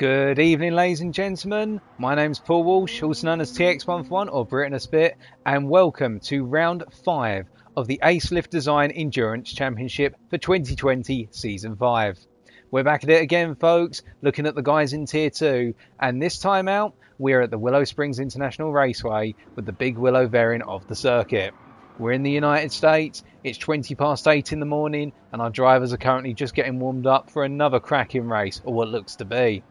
Good evening, ladies and gentlemen. My name's Paul Walsh, also known as TX11 or Britain a Spit, and welcome to round 5 of the Acelith Design Endurance Championship for 2020 Season 5. We're back at it again, folks, looking at the guys in Tier 2, and this time out, we're at the Willow Springs International Raceway with the Big Willow variant of the circuit. We're in the United States, it's 20 past 8 in the morning, and our drivers are currently just getting warmed up for another cracking race, or what looks to be.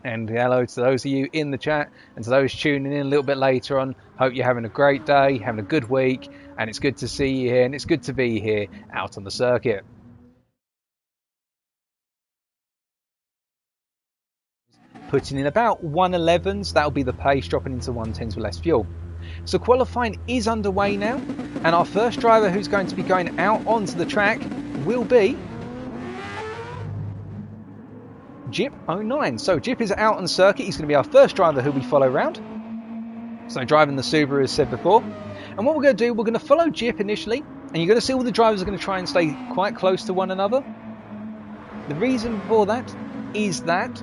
And hello to those of you in the chat and to those tuning in a little bit later on. Hope you're having a great day, having a good week, and it's good to see you here and it's good to be here out on the circuit. Putting in about 111s, that'll be the pace, dropping into 110s with less fuel. So qualifying is underway now, and our first driver who's going to be going out onto the track will be Jip09. So Jip is out on the circuit. He's going to be our first driver who we follow around. So driving the Subaru as said before. And what we're going to do, we're going to follow Jip initially. And you're going to see all the drivers are going to try and stay quite close to one another. The reason for that is that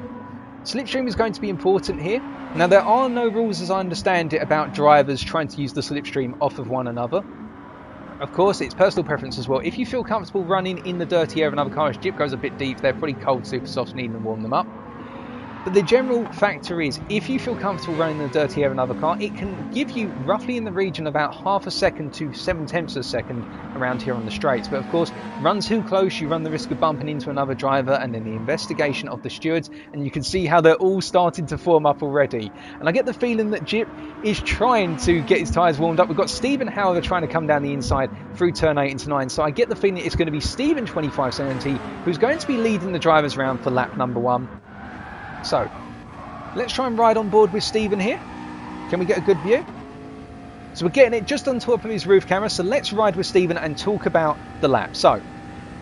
slipstream is going to be important here. Now there are no rules as I understand it about drivers trying to use the slipstream off of one another. Of course, it's personal preference as well. If you feel comfortable running in the dirty air of another car, as Jip goes a bit deep, they're pretty cold super softs, needing to warm them up. But the general factor is, if you feel comfortable running in the dirty air of another car, it can give you roughly in the region about half a second to 7/10 of a second around here on the straights. But of course, run too close, you run the risk of bumping into another driver, and then the investigation of the stewards, and you can see how they're all starting to form up already. And I get the feeling that Jip is trying to get his tyres warmed up. We've got Stephen, however, trying to come down the inside through turn 8 into 9. So I get the feeling it's going to be Stephen 2570 who's going to be leading the drivers round for lap number 1. So, let's try and ride on board with Stephen here. Can we get a good view? So we're getting it just on top of his roof camera, so let's ride with Stephen and talk about the lap. So,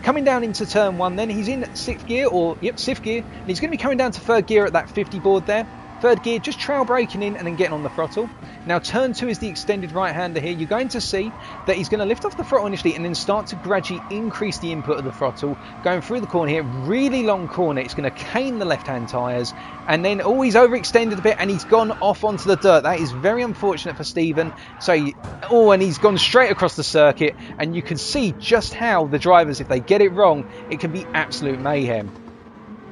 coming down into turn 1 then, he's in 6th gear, or, yep, 6th gear, and he's going to be coming down to 3rd gear at that 50 board there. 3rd gear, just trail braking in and then getting on the throttle. Now turn 2 is the extended right hander here. You're going to see that he's going to lift off the throttle initially and then start to gradually increase the input of the throttle. Going through the corner here, really long corner. It's going to cane the left hand tyres, and then he's overextended a bit and he's gone off onto the dirt. That is very unfortunate for Stephen. So and he's gone straight across the circuit, and you can see just how the drivers, if they get it wrong, it can be absolute mayhem.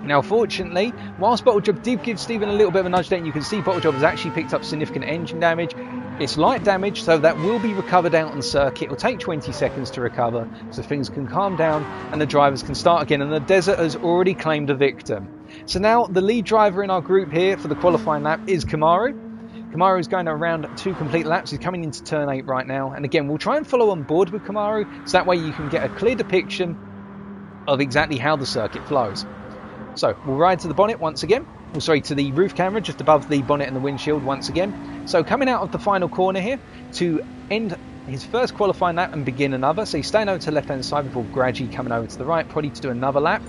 Now fortunately, whilst Bottlejob did give Stephen a little bit of a nudge there, you can see Bottlejob has actually picked up significant engine damage. It's light damage, so that will be recovered out on the circuit. It will take 20 seconds to recover, so things can calm down and the drivers can start again, and the desert has already claimed a victim. So now the lead driver in our group here for the qualifying lap is Kamaru. Kamaru is going around 2 complete laps. He's coming into turn 8 right now, and again we'll try and follow on board with Kamaru, so that way you can get a clear depiction of exactly how the circuit flows. So we'll ride to the bonnet once again, to the roof camera just above the bonnet and the windshield once again. So coming out of the final corner here to end his first qualifying lap and begin another. So he's staying over to the left hand side before gradually coming over to the right, probably to do another lap.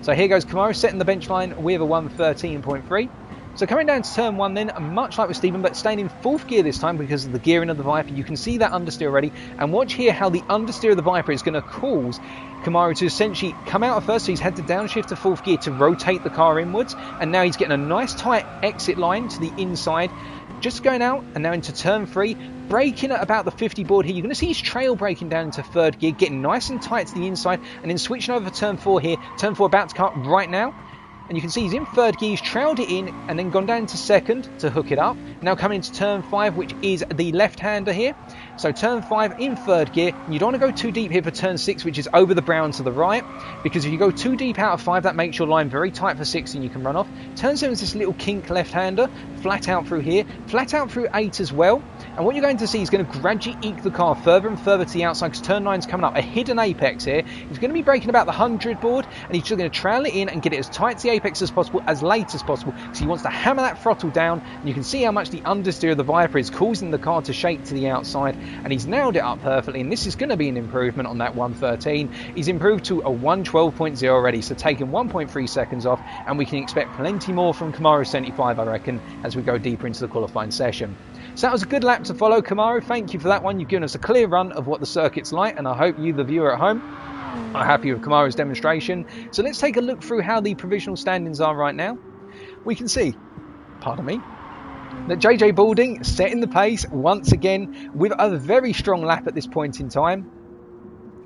So here goes Kamaru setting the bench line with a 113.3. So coming down to turn 1 then, much like with Stephen, but staying in 4th gear this time because of the gearing of the Viper. You can see that understeer already, and watch here how the understeer of the Viper is going to cause Kamaru to essentially come out of first. So he's had to downshift to 4th gear to rotate the car inwards, and now he's getting a nice tight exit line to the inside. Just going out and now into turn 3, braking at about the 50 board here. You're going to see his trail braking down into 3rd gear, getting nice and tight to the inside, and then switching over to turn 4 here. Turn 4 about to cut right now. And you can see he's in 3rd gear, he's trailed it in and then gone down to 2nd to hook it up. Now coming into turn 5, which is the left-hander here. So turn 5 in 3rd gear. You don't want to go too deep here for turn 6, which is over the brown to the right, because if you go too deep out of 5, that makes your line very tight for 6 and you can run off. Turn 7 is this little kink left-hander, flat out through here, flat out through 8 as well. And what you're going to see is going to gradually eke the car further and further to the outside, because turn 9 is coming up, a hidden apex here. He's going to be braking about the 100 board, and he's just going to trail it in and get it as tight to the apex as possible, as late as possible, because he wants to hammer that throttle down. And you can see how much the understeer of the Viper is causing the car to shake to the outside, and he's nailed it up perfectly, and this is going to be an improvement on that 113. He's improved to a 112.0 already, so taking 1.3 seconds off, and we can expect plenty more from Kamaru 75, I reckon, as we go deeper into the qualifying session. So that was a good lap to follow, Kamaru. Thank you for that one. You've given us a clear run of what the circuit's like, and I hope you, the viewer at home, are happy with Kamaru's demonstration. So let's take a look through how the provisional standings are right now. we can see, pardon me, that JJ Balding setting the pace once again with a very strong lap at this point in time.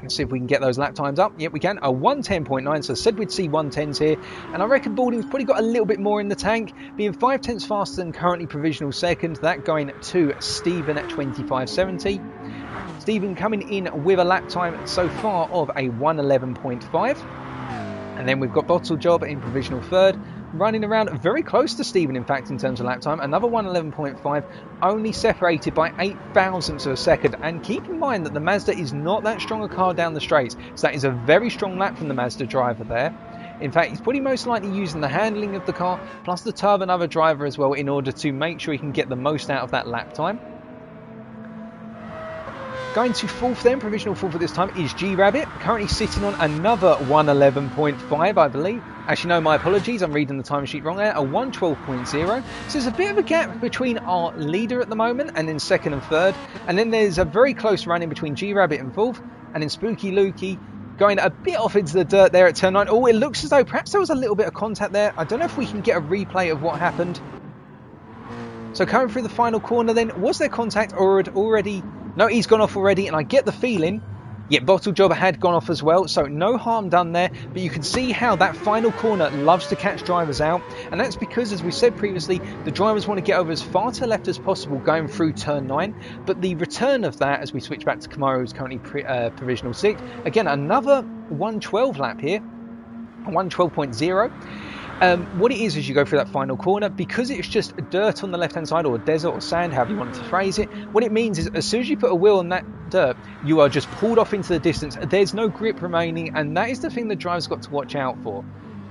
Let's see if we can get those lap times up. Yep, we can. A 1:10.9, so I said we'd see 1:10s here. And I reckon Balding's probably got a little bit more in the tank, being 5 tenths faster than currently provisional second. That going to Stephen at 25.70. Stephen coming in with a lap time so far of a 1:11.5. And then we've got Bottle Job in provisional third, running around very close to Stephen, in fact, in terms of lap time. Another 1:11.5, only separated by 8 thousandths of a second. And keep in mind that the Mazda is not that strong a car down the straights, so that is a very strong lap from the Mazda driver there. In fact, he's probably most likely using the handling of the car, plus the turbo and other driver as well, in order to make sure he can get the most out of that lap time. Going to fourth then, provisional fourth at this time, is G-Rabbit, currently sitting on another 1:11.5, I believe. Actually, no, my apologies, I'm reading the timesheet wrong there, a 1:12.0. So there's a bit of a gap between our leader at the moment and then second and third. And then there's a very close run in between G-Rabbit and fourth, and then Spooky Lukey going a bit off into the dirt there at turn 9. Oh, it looks as though perhaps there was a little bit of contact there. I don't know if we can get a replay of what happened. So coming through the final corner then, was there contact or had already... No, he's gone off already, and I get the feeling, yeah, Bottle Jobber had gone off as well, so no harm done there. But you can see how that final corner loves to catch drivers out, and that's because, as we said previously, the drivers want to get over as far to the left as possible going through turn 9. But the return of that, as we switch back to Kamaru, who's currently provisional 6, again, another 1:12 lap here, 1:12.0. What it is as you go through that final corner, because it's just dirt on the left hand side, or desert or sand, however you want to phrase it, what it means is as soon as you put a wheel on that dirt, you are just pulled off into the distance. There's no grip remaining, and that is the thing the driver's got to watch out for.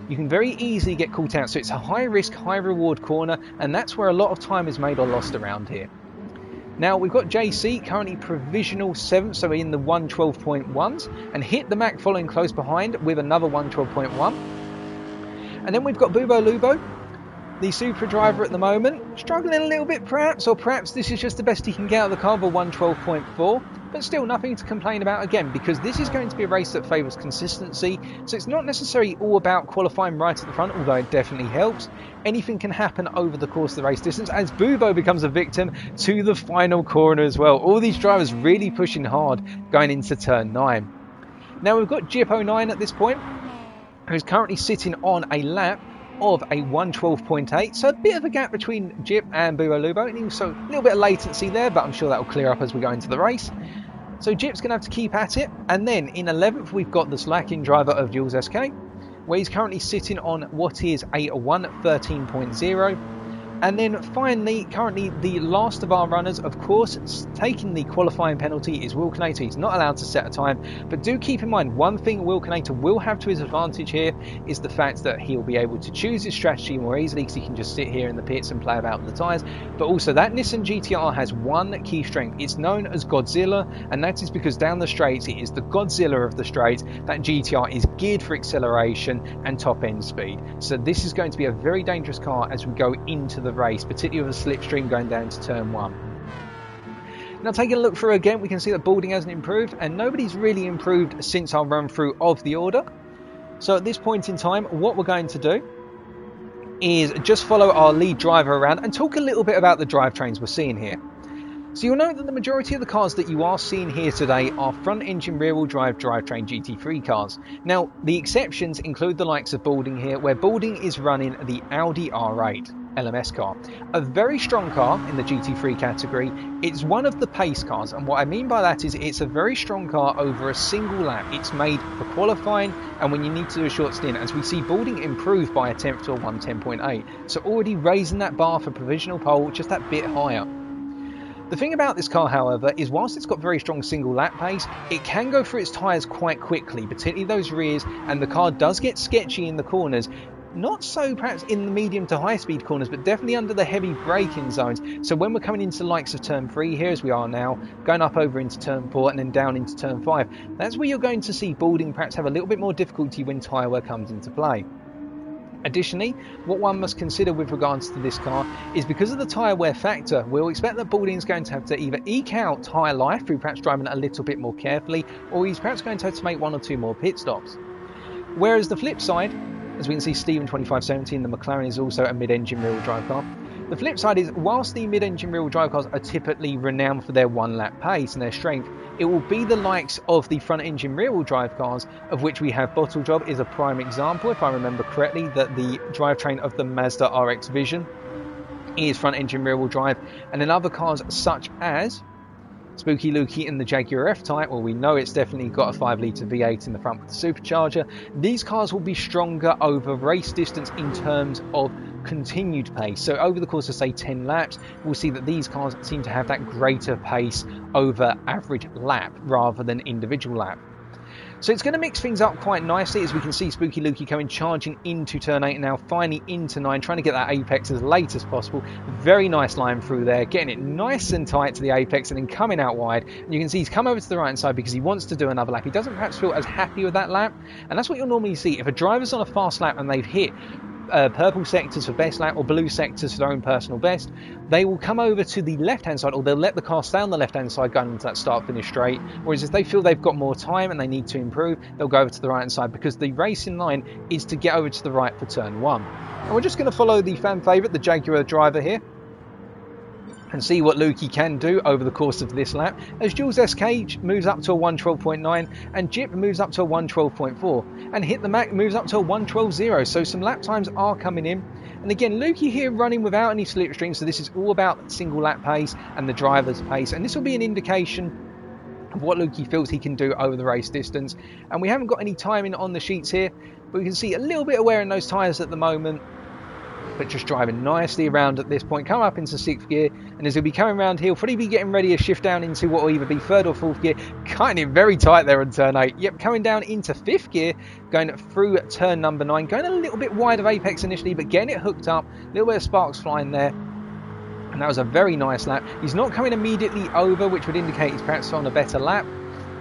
You can very easily get caught out, so it's a high risk, high reward corner, and that's where a lot of time is made or lost around here. Now we've got JC currently provisional 7th, so in the 1:12.1s, and hit the Mac following close behind with another 1:12.1. And then we've got Bubo Lubo, the Supra driver at the moment, struggling a little bit perhaps, or perhaps this is just the best he can get out of the car for 1:12.4, but still nothing to complain about again, because this is going to be a race that favours consistency, so it's not necessarily all about qualifying right at the front, although it definitely helps. Anything can happen over the course of the race distance, as Bubo becomes a victim to the final corner as well. All these drivers really pushing hard going into turn 9. Now we've got Jip09 at this point, who's currently sitting on a lap of a 1:12.8, so a bit of a gap between Jip and Bubo Lubo, and so a little bit of latency there, but I'm sure that will clear up as we go into the race. So Jip's going to have to keep at it, and then in 11th we've got the slacking driver of Jules SK, where he's currently sitting on what is a 1:13.0. And then finally, currently the last of our runners, of course, taking the qualifying penalty is Will Knater. He's not allowed to set a time, but do keep in mind, one thing Will Knater will have to his advantage here is the fact that he'll be able to choose his strategy more easily, because he can just sit here in the pits and play about with the tyres. But also that Nissan GTR has one key strength. It's known as Godzilla, and that is because down the straights, it is the Godzilla of the straights. That GTR is geared for acceleration and top end speed. So this is going to be a very dangerous car as we go into the race, particularly with a slipstream going down to turn 1. Now taking a look through again, we can see that Balding hasn't improved, and nobody's really improved since our run through of the order. So at this point in time, what we're going to do is just follow our lead driver around and talk a little bit about the drivetrains we're seeing here. So you'll note that the majority of the cars that you are seeing here today are front engine rear wheel drive drivetrain GT3 cars. Now the exceptions include the likes of Balding here, where Balding is running the Audi R8 LMS car, a very strong car in the GT3 category. It's one of the pace cars, and what I mean by that is it's a very strong car over a single lap. It's made for qualifying and when you need to do a short stint, as we see Balding improve by a 10th to a 1:10.8, so already raising that bar for provisional pole just that bit higher. The thing about this car, however, is whilst it's got very strong single lap pace, it can go through its tyres quite quickly, particularly those rears, and the car does get sketchy in the corners. Not so perhaps in the medium to high speed corners, but definitely under the heavy braking zones. So when we're coming into the likes of turn 3 here, as we are now, going up over into turn 4 and then down into turn 5, that's where you're going to see Balding perhaps have a little bit more difficulty when tyre wear comes into play. Additionally, what one must consider with regards to this car is because of the tyre wear factor, we'll expect that Balding is going to have to either eke out tyre life through perhaps driving it a little bit more carefully, or he's perhaps going to have to make 1 or 2 more pit stops. Whereas the flip side, As we can see, Steven 2570 and the McLaren is also a mid-engine rear-wheel drive car. The flip side is, whilst the mid-engine rear-wheel drive cars are typically renowned for their one-lap pace and their strength, it will be the likes of the front-engine rear-wheel drive cars, of which we have Bottle Job is a prime example, if I remember correctly, that the drivetrain of the Mazda RX Vision is front-engine rear-wheel drive, and then other cars such as Spooky Lukey in the Jaguar F-Type, well, we know it's definitely got a 5-litre V8 in the front with the supercharger. These cars will be stronger over race distance in terms of continued pace. So over the course of, say, 10 laps, we'll see that these cars seem to have that greater pace over average lap rather than individual lap. So it's going to mix things up quite nicely, as we can see Spooky Lukey coming charging into turn 8 and now finally into 9, trying to get that apex as late as possible. Very nice line through there, getting it nice and tight to the apex and then coming out wide. And you can see he's come over to the right hand side because he wants to do another lap. He doesn't perhaps feel as happy with that lap, and that's what you'll normally see. If a driver's on a fast lap and they've hit purple sectors for best lap or blue sectors for their own personal best, they will come over to the left hand side, or they'll let the car stay on the left hand side going into that start finish straight. Whereas if they feel they've got more time and they need to improve, they'll go over to the right hand side, because the racing line is to get over to the right for turn 1. And we're just going to follow the fan favourite, the Jaguar driver here, and see what Lukey can do over the course of this lap, as Jules SK moves up to a 112.9 and Jip moves up to a 112.4 and Hit the Mac moves up to a 112.0, so some lap times are coming in. And again, Lukey here running without any slipstream, so this is all about single lap pace and the driver's pace, and this will be an indication of what Lukey feels he can do over the race distance. And we haven't got any timing on the sheets here, but we can see a little bit of wear in those tyres at the moment, but just driving nicely around at this point, coming up into 6th gear, and as he'll be coming around here, he'll probably be getting ready to shift down into what will either be 3rd or 4th gear, cutting it very tight there on turn 8. Yep, coming down into 5th gear, going through turn number 9, going a little bit wide of apex initially, but getting it hooked up, a little bit of sparks flying there, and that was a very nice lap. He's not coming immediately over, which would indicate he's perhaps on a better lap.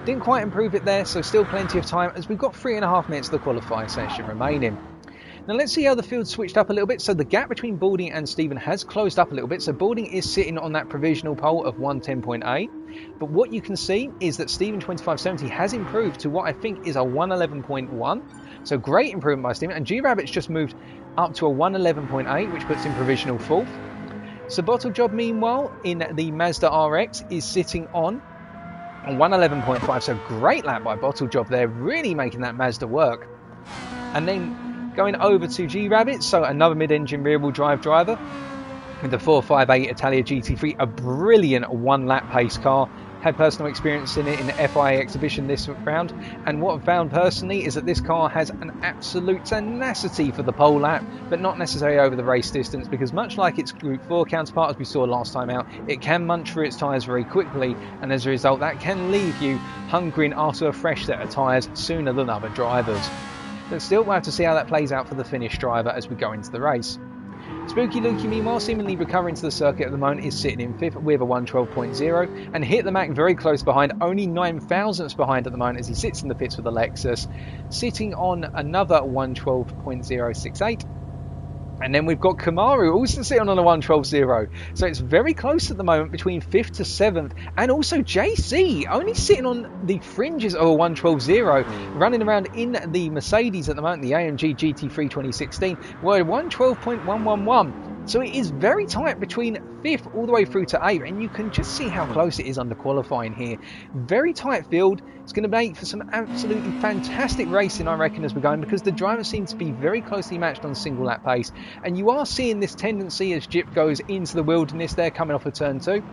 Didn't quite improve it there, so still plenty of time, as we've got 3.5 minutes of the qualifying session remaining. Now let's see how the field switched up a little bit. So the gap between Balding and Steven has closed up a little bit. So Balding is sitting on that provisional pole of 110.8. But what you can see is that Steven 2570 has improved to what I think is a 111.1. So great improvement by Steven. And G-Rabbit's just moved up to a 111.8, which puts him provisional 4th. So Bottle Job, meanwhile, in the Mazda RX is sitting on 111.5. So great lap by Bottle Job there, really making that Mazda work. And then going over to G-Rabbit, so another mid-engine rear-wheel drive driver with the 458 Italia GT3, a brilliant one-lap pace car. Had personal experience in it in the FIA exhibition this round, and what I've found personally is that this car has an absolute tenacity for the pole lap, but not necessarily over the race distance, because much like its Group 4 counterpart, as we saw last time out, it can munch through its tyres very quickly, and as a result that can leave you hungering after a fresh set of tyres sooner than other drivers. But still, we'll have to see how that plays out for the Finnish driver as we go into the race. Spooky Lukey, meanwhile, seemingly recovering to the circuit at the moment, is sitting in 5th with a 112.0, and Hit the Mac very close behind, only 9 thousandths behind at the moment as he sits in the pits with the Lexus, sitting on another 112.068. And then we've got Kamaru also sitting on a 112.0. So it's very close at the moment between 5th to 7th. And also JC only sitting on the fringes of a 112.0. Running around in the Mercedes at the moment, the AMG GT3 2016. We're at 112.111. So it is very tight between 5th all the way through to 8th. And you can just see how close it is under qualifying here. Very tight field. It's going to make for some absolutely fantastic racing, I reckon, as we're going, because the drivers seem to be very closely matched on single lap pace. And you are seeing this tendency as Jip goes into the wilderness there, coming off of turn 2.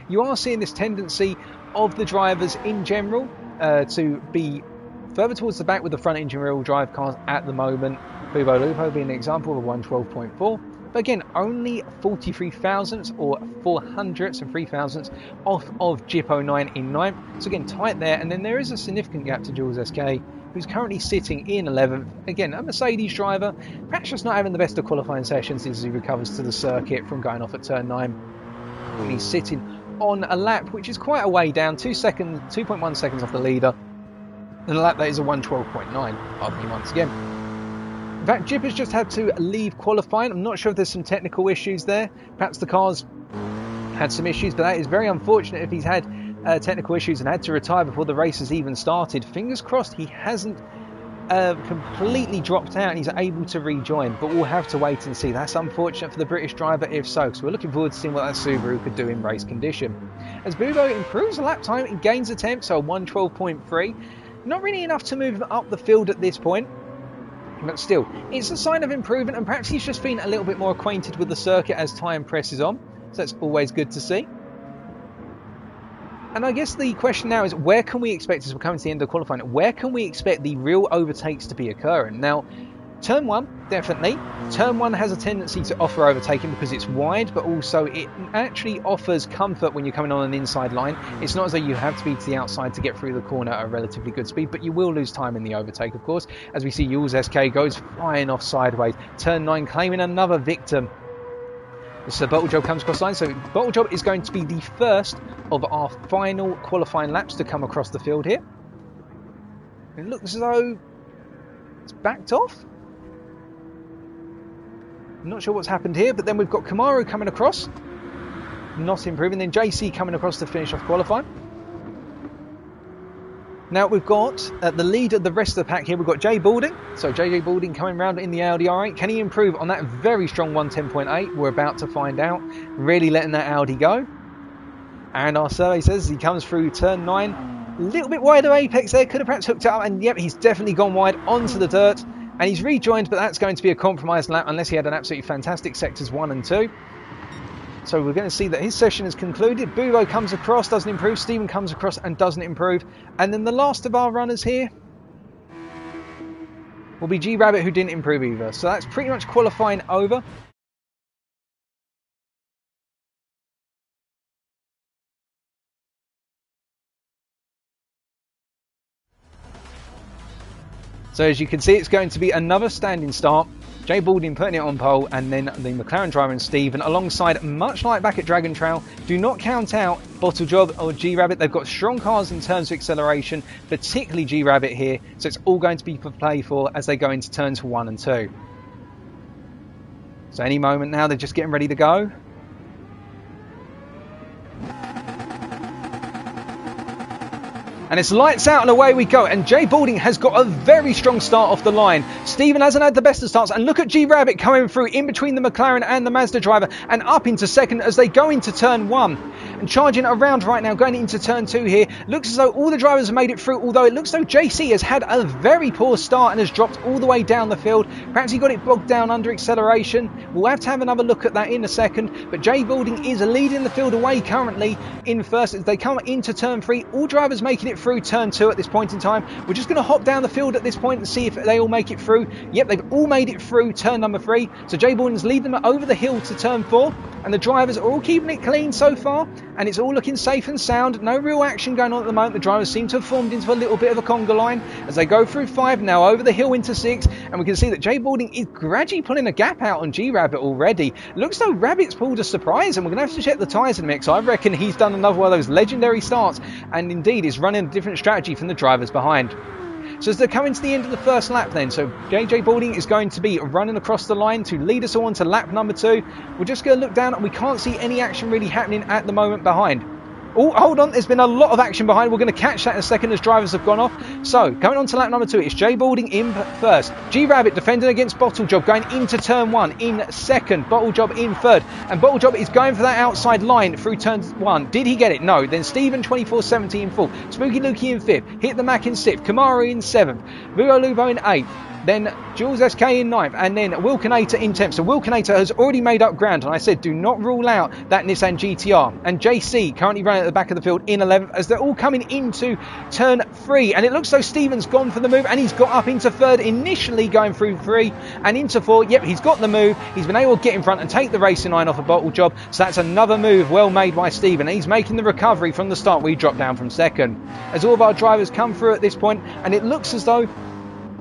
You are seeing this tendency of the drivers in general to be further towards the back with the front engine rear-wheel drive cars at the moment. Bubo Lupo being an example of a 112.4. But again, only 43 thousandths or 400ths and 3 thousandths off of Jip 09 in 9th. So again, tight there. And then there is a significant gap to Jules SK, who's currently sitting in 11th. Again, a Mercedes driver, perhaps just not having the best of qualifying sessions as he recovers to the circuit from going off at turn 9. And he's sitting on a lap which is quite a way down, 2.1 seconds off the leader. And a lap that is a 112.9, pardon me once again. In fact, Jip has just had to leave qualifying. I'm not sure if there's some technical issues there. Perhaps the car's had some issues, but that is very unfortunate if he's had technical issues and had to retire before the race has even started. Fingers crossed he hasn't completely dropped out and he's able to rejoin, but we'll have to wait and see. That's unfortunate for the British driver if so, because we're looking forward to seeing what that Subaru could do in race condition. As Bubo improves the lap time and gains attempts, so 1:12.3, not really enough to move up the field at this point, but still, it's a sign of improvement, and perhaps he's just been a little bit more acquainted with the circuit as time presses on, so that's always good to see. And I guess the question now is, where can we expect, as we're coming to the end of qualifying, where can we expect the real overtakes to be occurring? Now, Turn 1, definitely. Turn 1 has a tendency to offer overtaking because it's wide, but also it actually offers comfort when you're coming on an inside line. It's not as though you have to be to the outside to get through the corner at a relatively good speed, but you will lose time in the overtake, of course. As we see, Jules SK goes flying off sideways. Turn 9 claiming another victim. So Bottle Job comes across the line. So Bottle Job is going to be the first of our final qualifying laps to come across the field here. It looks as though it's backed off. I'm not sure what's happened here, but then we've got Kamaru coming across, not improving. Then JC coming across to finish off qualifying. Now we've got the lead of the rest of the pack here. We've got Jay Balding. So JJ Balding coming round in the Audi R8. Can he improve on that very strong 110.8? We're about to find out. Really letting that Audi go. And our survey says he comes through turn 9. A little bit wider apex there. Could have perhaps hooked it up. And yep, he's definitely gone wide onto the dirt. And he's rejoined, but that's going to be a compromised lap unless he had an absolutely fantastic sectors 1 and 2. So we're going to see that his session is concluded. Bubo comes across, doesn't improve. Stephen comes across and doesn't improve. And then the last of our runners here will be G Rabbit, who didn't improve either. So that's pretty much qualifying over. So as you can see, it's going to be another standing start. Jay Balding putting it on pole, and then the McLaren driver and Stephen alongside, much like back at Dragon Trail. Do not count out Bottle Job or G-Rabbit. They've got strong cars in terms of acceleration, particularly G-Rabbit here. So it's all going to be for play for as they go into turns 1 and 2. So any moment now, they're just getting ready to go. And it's lights out and away we go. And Jay Balding has got a very strong start off the line. Stephen hasn't had the best of starts. And look at G-Rabbit coming through in between the McLaren and the Mazda driver and up into second as they go into turn 1. And charging around right now, going into turn 2 here. Looks as though all the drivers have made it through, although it looks as though JC has had a very poor start and has dropped all the way down the field. Perhaps he got it bogged down under acceleration. We'll have to have another look at that in a second. But Jay Balding is leading the field away currently in first as they come into turn 3. All drivers making it through turn 2 at this point in time. We're just going to hop down the field at this point and see if they all make it through. Yep, they've all made it through turn number 3. So Jay Balding's leading them over the hill to turn 4. And the drivers are all keeping it clean so far. And it's all looking safe and sound. No real action going on at the moment. The drivers seem to have formed into a little bit of a conga line as they go through 5 now over the hill into 6. And we can see that Jay Balding is gradually pulling a gap out on G-Rabbit already. Looks though Rabbit's pulled a surprise, and we're going to have to check the tyres in the mix. I reckon he's done another one of those legendary starts and indeed is running a different strategy from the drivers behind. So as they're coming to the end of the first lap then, so JJ Balding is going to be running across the line to lead us on to lap number 2. We're just going to look down and we can't see any action really happening at the moment behind. Oh, hold on, there's been a lot of action behind. We're going to catch that in a second as drivers have gone off. So, coming on to lap number 2, it's Jay Balding in first. G-Rabbit defending against Bottle Job, going into turn 1 in second. Bottle Job in third. And Bottle Job is going for that outside line through turn 1. Did he get it? No. Then Stephen 2470 in 4th. Spooky Lukey in 5th. Hit the Mac in 6th. Kamaru in 7th. Vugo Lubo in 8th. Then Jules SK in 9th, and then Wilkinator in 10th. So Wilkinator has already made up ground, and I said do not rule out that Nissan GTR. And JC currently running at the back of the field in 11th as they're all coming into turn 3. And it looks like Stephen's gone for the move, and he's got up into 3rd initially, going through 3 and into 4. Yep, he's got the move. He's been able to get in front and take the racing line off a Bottle Job. So that's another move well made by Stephen. He's making the recovery from the start where he dropped down from 2nd. As all of our drivers come through at this point, and it looks as though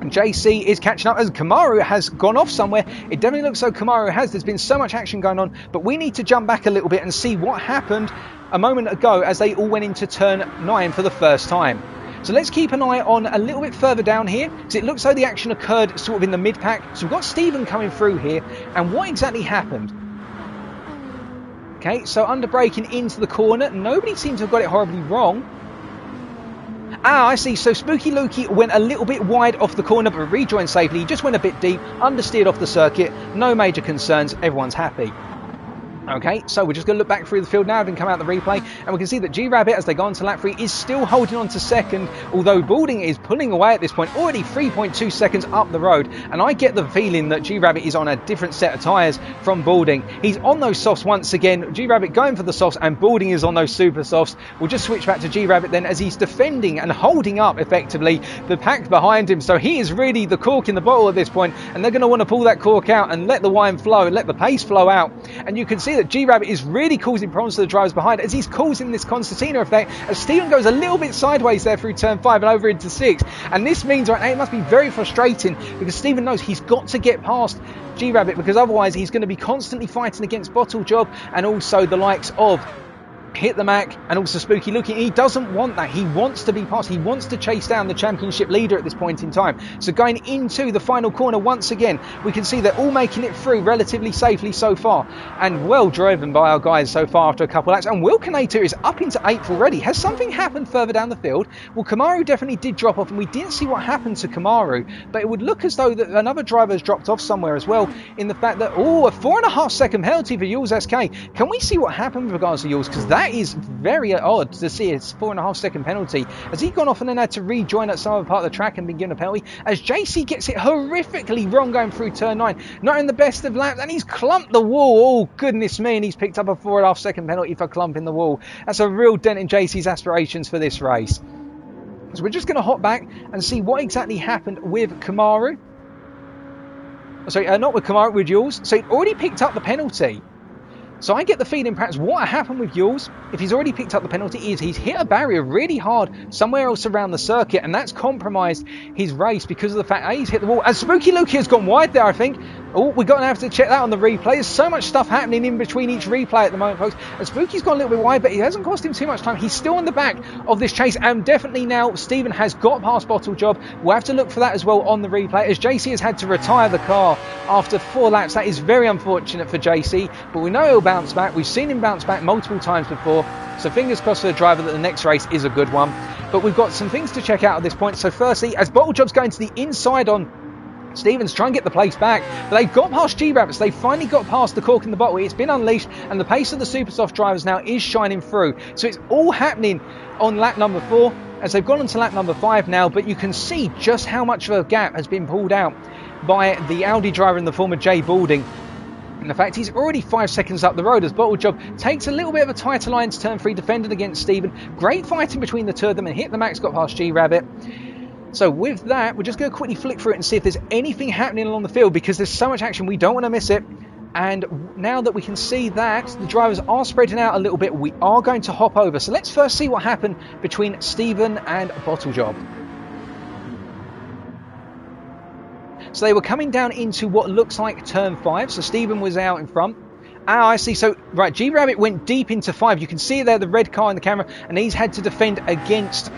JC is catching up as Kamaru has gone off somewhere. It definitely looks like Kamaru has. There's been so much action going on, but we need to jump back a little bit and see what happened a moment ago as they all went into turn 9 for the first time. So let's keep an eye on a little bit further down here, because it looks like the action occurred sort of in the mid-pack. So we've got Stephen coming through here, and what exactly happened? Okay, so under braking into the corner, nobody seems to have got it horribly wrong. Ah, I see. So Spooky Lukey went a little bit wide off the corner, but rejoined safely. He just went a bit deep, understeered off the circuit. No major concerns. Everyone's happy. Okay, so we're just going to look back through the field now, having come out the replay, and we can see that G-Rabbit, as they go on to lap 3, is still holding on to second, although Balding is pulling away at this point, already 3.2 seconds up the road, and I get the feeling that G-Rabbit is on a different set of tyres from Balding. He's on those softs once again, G-Rabbit going for the softs, and Balding is on those super softs. We'll just switch back to G-Rabbit then, as he's defending and holding up, effectively, the pack behind him, so he is really the cork in the bottle at this point, and they're going to want to pull that cork out and let the wine flow, and let the pace flow out, and you can see that G-Rabbit is really causing problems to the drivers behind, as he's causing this concertina effect, as Stephen goes a little bit sideways there through turn 5 and over into 6, and this means right now it must be very frustrating, because Stephen knows he's got to get past G-Rabbit, because otherwise he's going to be constantly fighting against Bottle Job and also the likes of Hit the Mac and also Spooky Lukey. He doesn't want that. He wants to be past. He wants to chase down the championship leader at this point in time. So going into the final corner once again, we can see they're all making it through relatively safely so far, and well driven by our guys so far after a couple laps. And Wilkinator is up into 8th already. Has something happened further down the field? Well, Kamaru definitely did drop off, and we didn't see what happened to Kamaru, but it would look as though that another driver has dropped off somewhere as well, in the fact that, oh, a 4.5 second penalty for Yules SK. Can we see what happened with regards to Yules? Because that is very odd to see. It's 4.5 second penalty. Has he gone off and then had to rejoin at some other part of the track and been given a penalty? As JC gets it horrifically wrong going through turn 9, not in the best of laps, and he's clumped the wall. Oh, goodness me, and he's picked up a 4.5 second penalty for clumping the wall. That's a real dent in JC's aspirations for this race. So we're just going to hop back and see what exactly happened with Kamaru. Sorry, not with Kamaru, with Yules. So he'd already picked up the penalty. So I get the feeling perhaps what happened with Yules, if he's already picked up the penalty, is he's hit a barrier really hard somewhere else around the circuit, and that's compromised his race because of the fact that he's hit the wall. And Spooky Lukey has gone wide there, I think. Oh, we're going to have to check that on the replay. There's so much stuff happening in between each replay at the moment, folks. And Spooky's gone a little bit wide, but it hasn't cost him too much time. He's still on the back of this chase, and definitely now Stephen has got past Bottle Job. We'll have to look for that as well on the replay, as JC has had to retire the car after 4 laps. That is very unfortunate for JC, but we know he'll bounce back. We've seen him bounce back multiple times before, so fingers crossed for the driver that the next race is a good one. But we've got some things to check out at this point. So firstly, as Bottle Job's going to the inside on Stevens, try and get the place back, but they've got past G-Rabbits. They've finally got past the cork in the bottle. It's been unleashed, and the pace of the super soft drivers now is shining through. So it's all happening on lap number 4, as they've gone on to lap number 5 now, but you can see just how much of a gap has been pulled out by the Audi driver in the form of Jay Balding. In fact, he's already 5 seconds up the road, as Bottle Job takes a little bit of a tighter line to turn 3, defended against Stephen. Great fighting between the two of them, and Hit the Max got past G-Rabbit. So with that, we're just going to quickly flick through it and see if there's anything happening along the field, because there's so much action, we don't want to miss it. And now that we can see that the drivers are spreading out a little bit, we are going to hop over. So let's first see what happened between Stephen and Bottle Job. So they were coming down into what looks like turn 5. So Stephen was out in front. Ah, I see. So, right, G-Rabbit went deep into 5. You can see there the red car in the camera, and he's had to defend against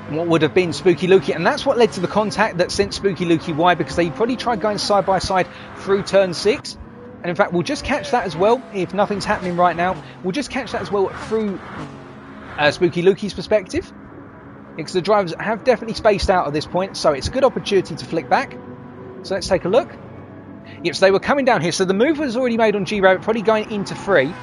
what would have been Spooky Lukey, and that's what led to the contact that sent Spooky Lukey wide, because they probably tried going side by side through turn 6. And in fact, we'll just catch that as well, if nothing's happening right now. We'll just catch that as well through Spooky Lukey's perspective, because the drivers have definitely spaced out at this point, so it's a good opportunity to flick back. So let's take a look. Yep, so they were coming down here, so the move was already made on G-Rabbit, probably going into 3.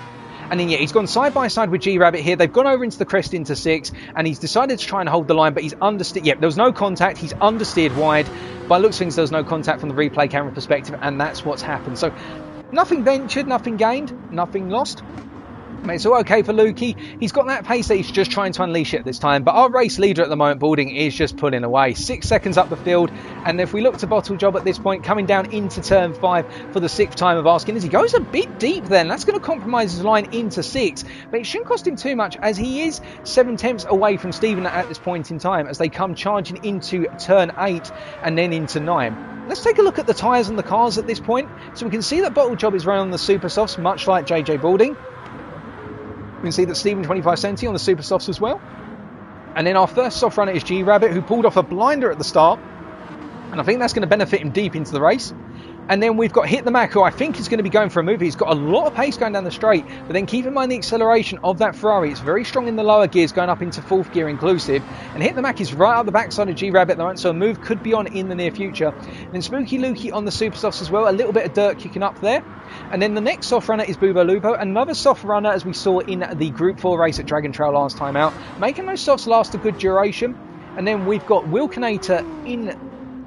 And then, yeah, he's gone side by side with G-Rabbit here. They've gone over into the crest into 6, and he's decided to try and hold the line, but he's understeered. Yep, there was no contact. He's understeered wide. By looks of things, there was no contact from the replay camera perspective, and that's what's happened. So nothing ventured, nothing gained, nothing lost. It's all okay for Lukey. He's got that pace that he's just trying to unleash it this time. But our race leader at the moment, Balding, is just pulling away. 6 seconds up the field. And if we look to Bottle Job at this point, coming down into turn 5 for the 6th time of asking, as he goes a bit deep then. That's going to compromise his line into 6. But it shouldn't cost him too much, as he is 7 tenths away from Stephen at this point in time, as they come charging into turn 8 and then into 9. Let's take a look at the tyres and the cars at this point. So we can see that Bottle Job is running on the Super Softs, much like JJ Balding. We can see that Stephen 2570 on the Super Softs as well. And then our first soft runner is G-Rabbit, who pulled off a blinder at the start. And I think that's going to benefit him deep into the race. And then we've got Hit the Mac, who I think is going to be going for a move. He's got a lot of pace going down the straight, but then keep in mind the acceleration of that Ferrari. It's very strong in the lower gears, going up into 4th gear inclusive. And Hit the Mac is right up the backside of G-Rabbit at the moment, so a move could be on in the near future. And then Spooky Lukey on the Super Softs as well, a little bit of dirt kicking up there. And then the next soft runner is Boobo Lupo, another soft runner as we saw in the Group 4 race at Dragon Trail last time out, making those softs last a good duration. And then we've got Wilkinator in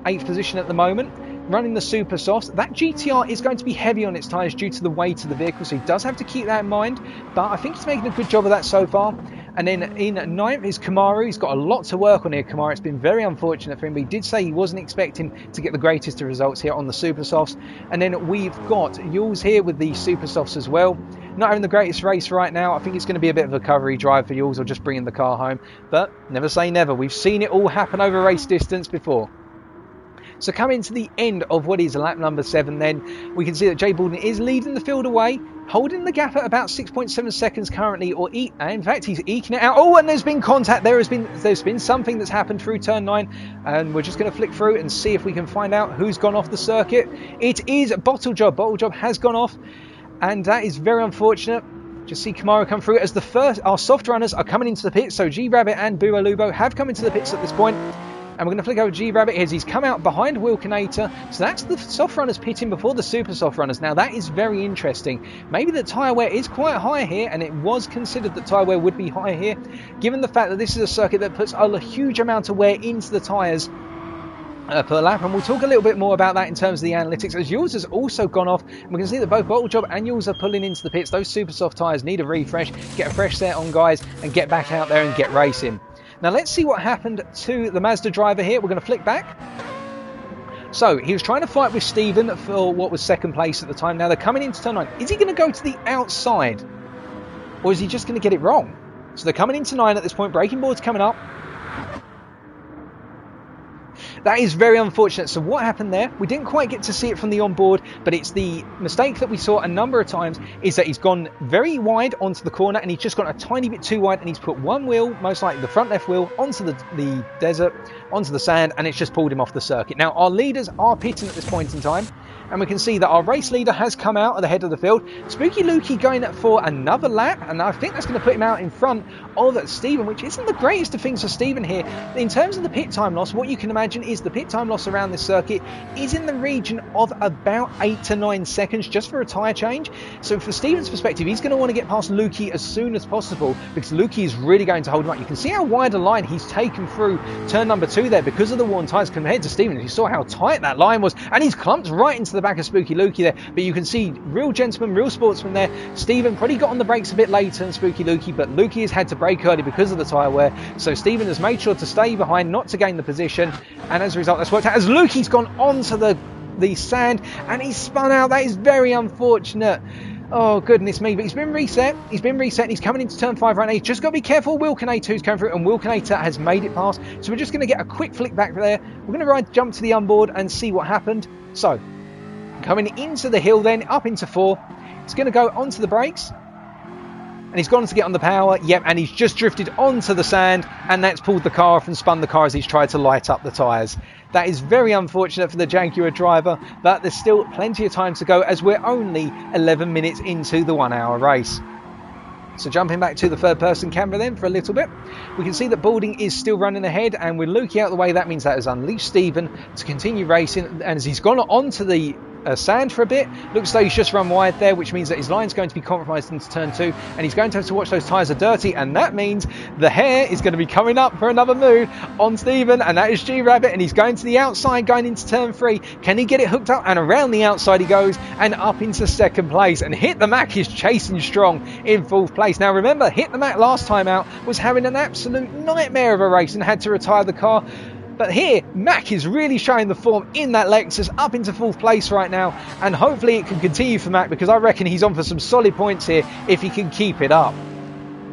8th position at the moment, running the Super Softs. That GTR is going to be heavy on its tyres due to the weight of the vehicle, so he does have to keep that in mind, but I think he's making a good job of that so far. And then in 9th is Kamaru. He's got a lot to work on here, Kamaru. It's been very unfortunate for him, but he did say he wasn't expecting to get the greatest of results here on the Super Softs. And then we've got Yules here with the Super Softs as well. Not having the greatest race right now. I think it's going to be a bit of a recovery drive for Yules, or just bringing the car home, but never say never. We've seen it all happen over race distance before. So coming to the end of what is lap number 7 then, we can see that Jay Baldwin is leading the field away, holding the gap at about 6.7 seconds currently, in fact he's eking it out. Oh, and there's been contact. There's been something that's happened through turn 9, and we're just going to flick through and see if we can find out who's gone off the circuit. It is Bottle Job. Bottle Job has gone off, and that is very unfortunate. Just see Kamaru come through as our soft runners are coming into the pits. So G-Rabbit and Buro Lubo have come into the pits at this point. And we're going to flick over G-Rabbit as he's come out behind Wilkinator. So that's the soft runners pitting before the super soft runners. Now that is very interesting. Maybe the tyre wear is quite high here, and it was considered that tyre wear would be high here, given the fact that this is a circuit that puts a huge amount of wear into the tyres per lap, and we'll talk a little bit more about that in terms of the analytics, as Yules has also gone off, and we can see that both Bottle Job and Yules are pulling into the pits. Those super soft tyres need a refresh, get a fresh set on, guys, and get back out there and get racing. Now let's see what happened to the Mazda driver here. We're going to flick back. So he was trying to fight with Stephen for what was second place at the time. Now they're coming into turn 9. Is he going to go to the outside, or is he just going to get it wrong? So they're coming into 9 at this point. Braking board's coming up. That is very unfortunate. So what happened there, we didn't quite get to see it from the onboard, but it's the mistake that we saw a number of times, is that he's gone very wide onto the corner, and he's just gone a tiny bit too wide, and he's put one wheel, most likely the front left wheel, onto the desert, onto the sand, and it's just pulled him off the circuit. Now our leaders are pitting at this point in time, and we can see that our race leader has come out at the head of the field. Spooky Lukey going for another lap, and I think that's going to put him out in front of Stephen, which isn't the greatest of things for Stephen here. In terms of the pit time loss, what you can imagine is the pit time loss around this circuit is in the region of about 8 to 9 seconds just for a tyre change. So for Stephen's perspective, he's going to want to get past Lukey as soon as possible, because Lukey is really going to hold him up. You can see how wide a line he's taken through turn number 2 there because of the worn tyres compared to Stephen. You saw how tight that line was, and he's clumped right into the back of Spooky Lukey there. But you can see real gentleman, real sportsman there. Stephen probably got on the brakes a bit later than Spooky Lukey, but Lukey has had to brake early because of the tyre wear. So Stephen has made sure to stay behind, not to gain the position, and as a result that's worked out, as Lukey's gone onto the sand and he's spun out. That is very unfortunate. Oh goodness me, but he's been reset and he's coming into turn 5 right now. He's just got to be careful. Wilkinator who's coming through, and Wilkinator has made it past, so we're just going to get a quick flick back there. We're going to jump to the onboard and see what happened. So coming into the hill then, up into 4, it's going to go onto the brakes, and he's gone to get on the power, yep, and he's just drifted onto the sand, and that's pulled the car off and spun the car as he's tried to light up the tyres. That is very unfortunate for the Jaguar driver, but there's still plenty of time to go as we're only 11 minutes into the 1 hour race. So jumping back to the third person camera then for a little bit, we can see that Balding is still running ahead, and with Lukey out of the way, that means that has unleashed Stephen to continue racing, and as he's gone onto the sand for a bit, looks though he's just run wide there, which means that his line's going to be compromised into turn 2, and he's going to have to watch those tyres are dirty, and that means the hair is going to be coming up for another move on Stephen, and that is G-Rabbit, and he's going to the outside going into turn 3. Can he get it hooked up? And around the outside he goes, and up into second place, and Hit the Mac is chasing strong in 4th place. Now remember, Hit the Mac last time out was having an absolute nightmare of a race and had to retire the car. But here, Mac is really showing the form in that Lexus, up into 4th place right now, and hopefully it can continue for Mac, because I reckon he's on for some solid points here if he can keep it up.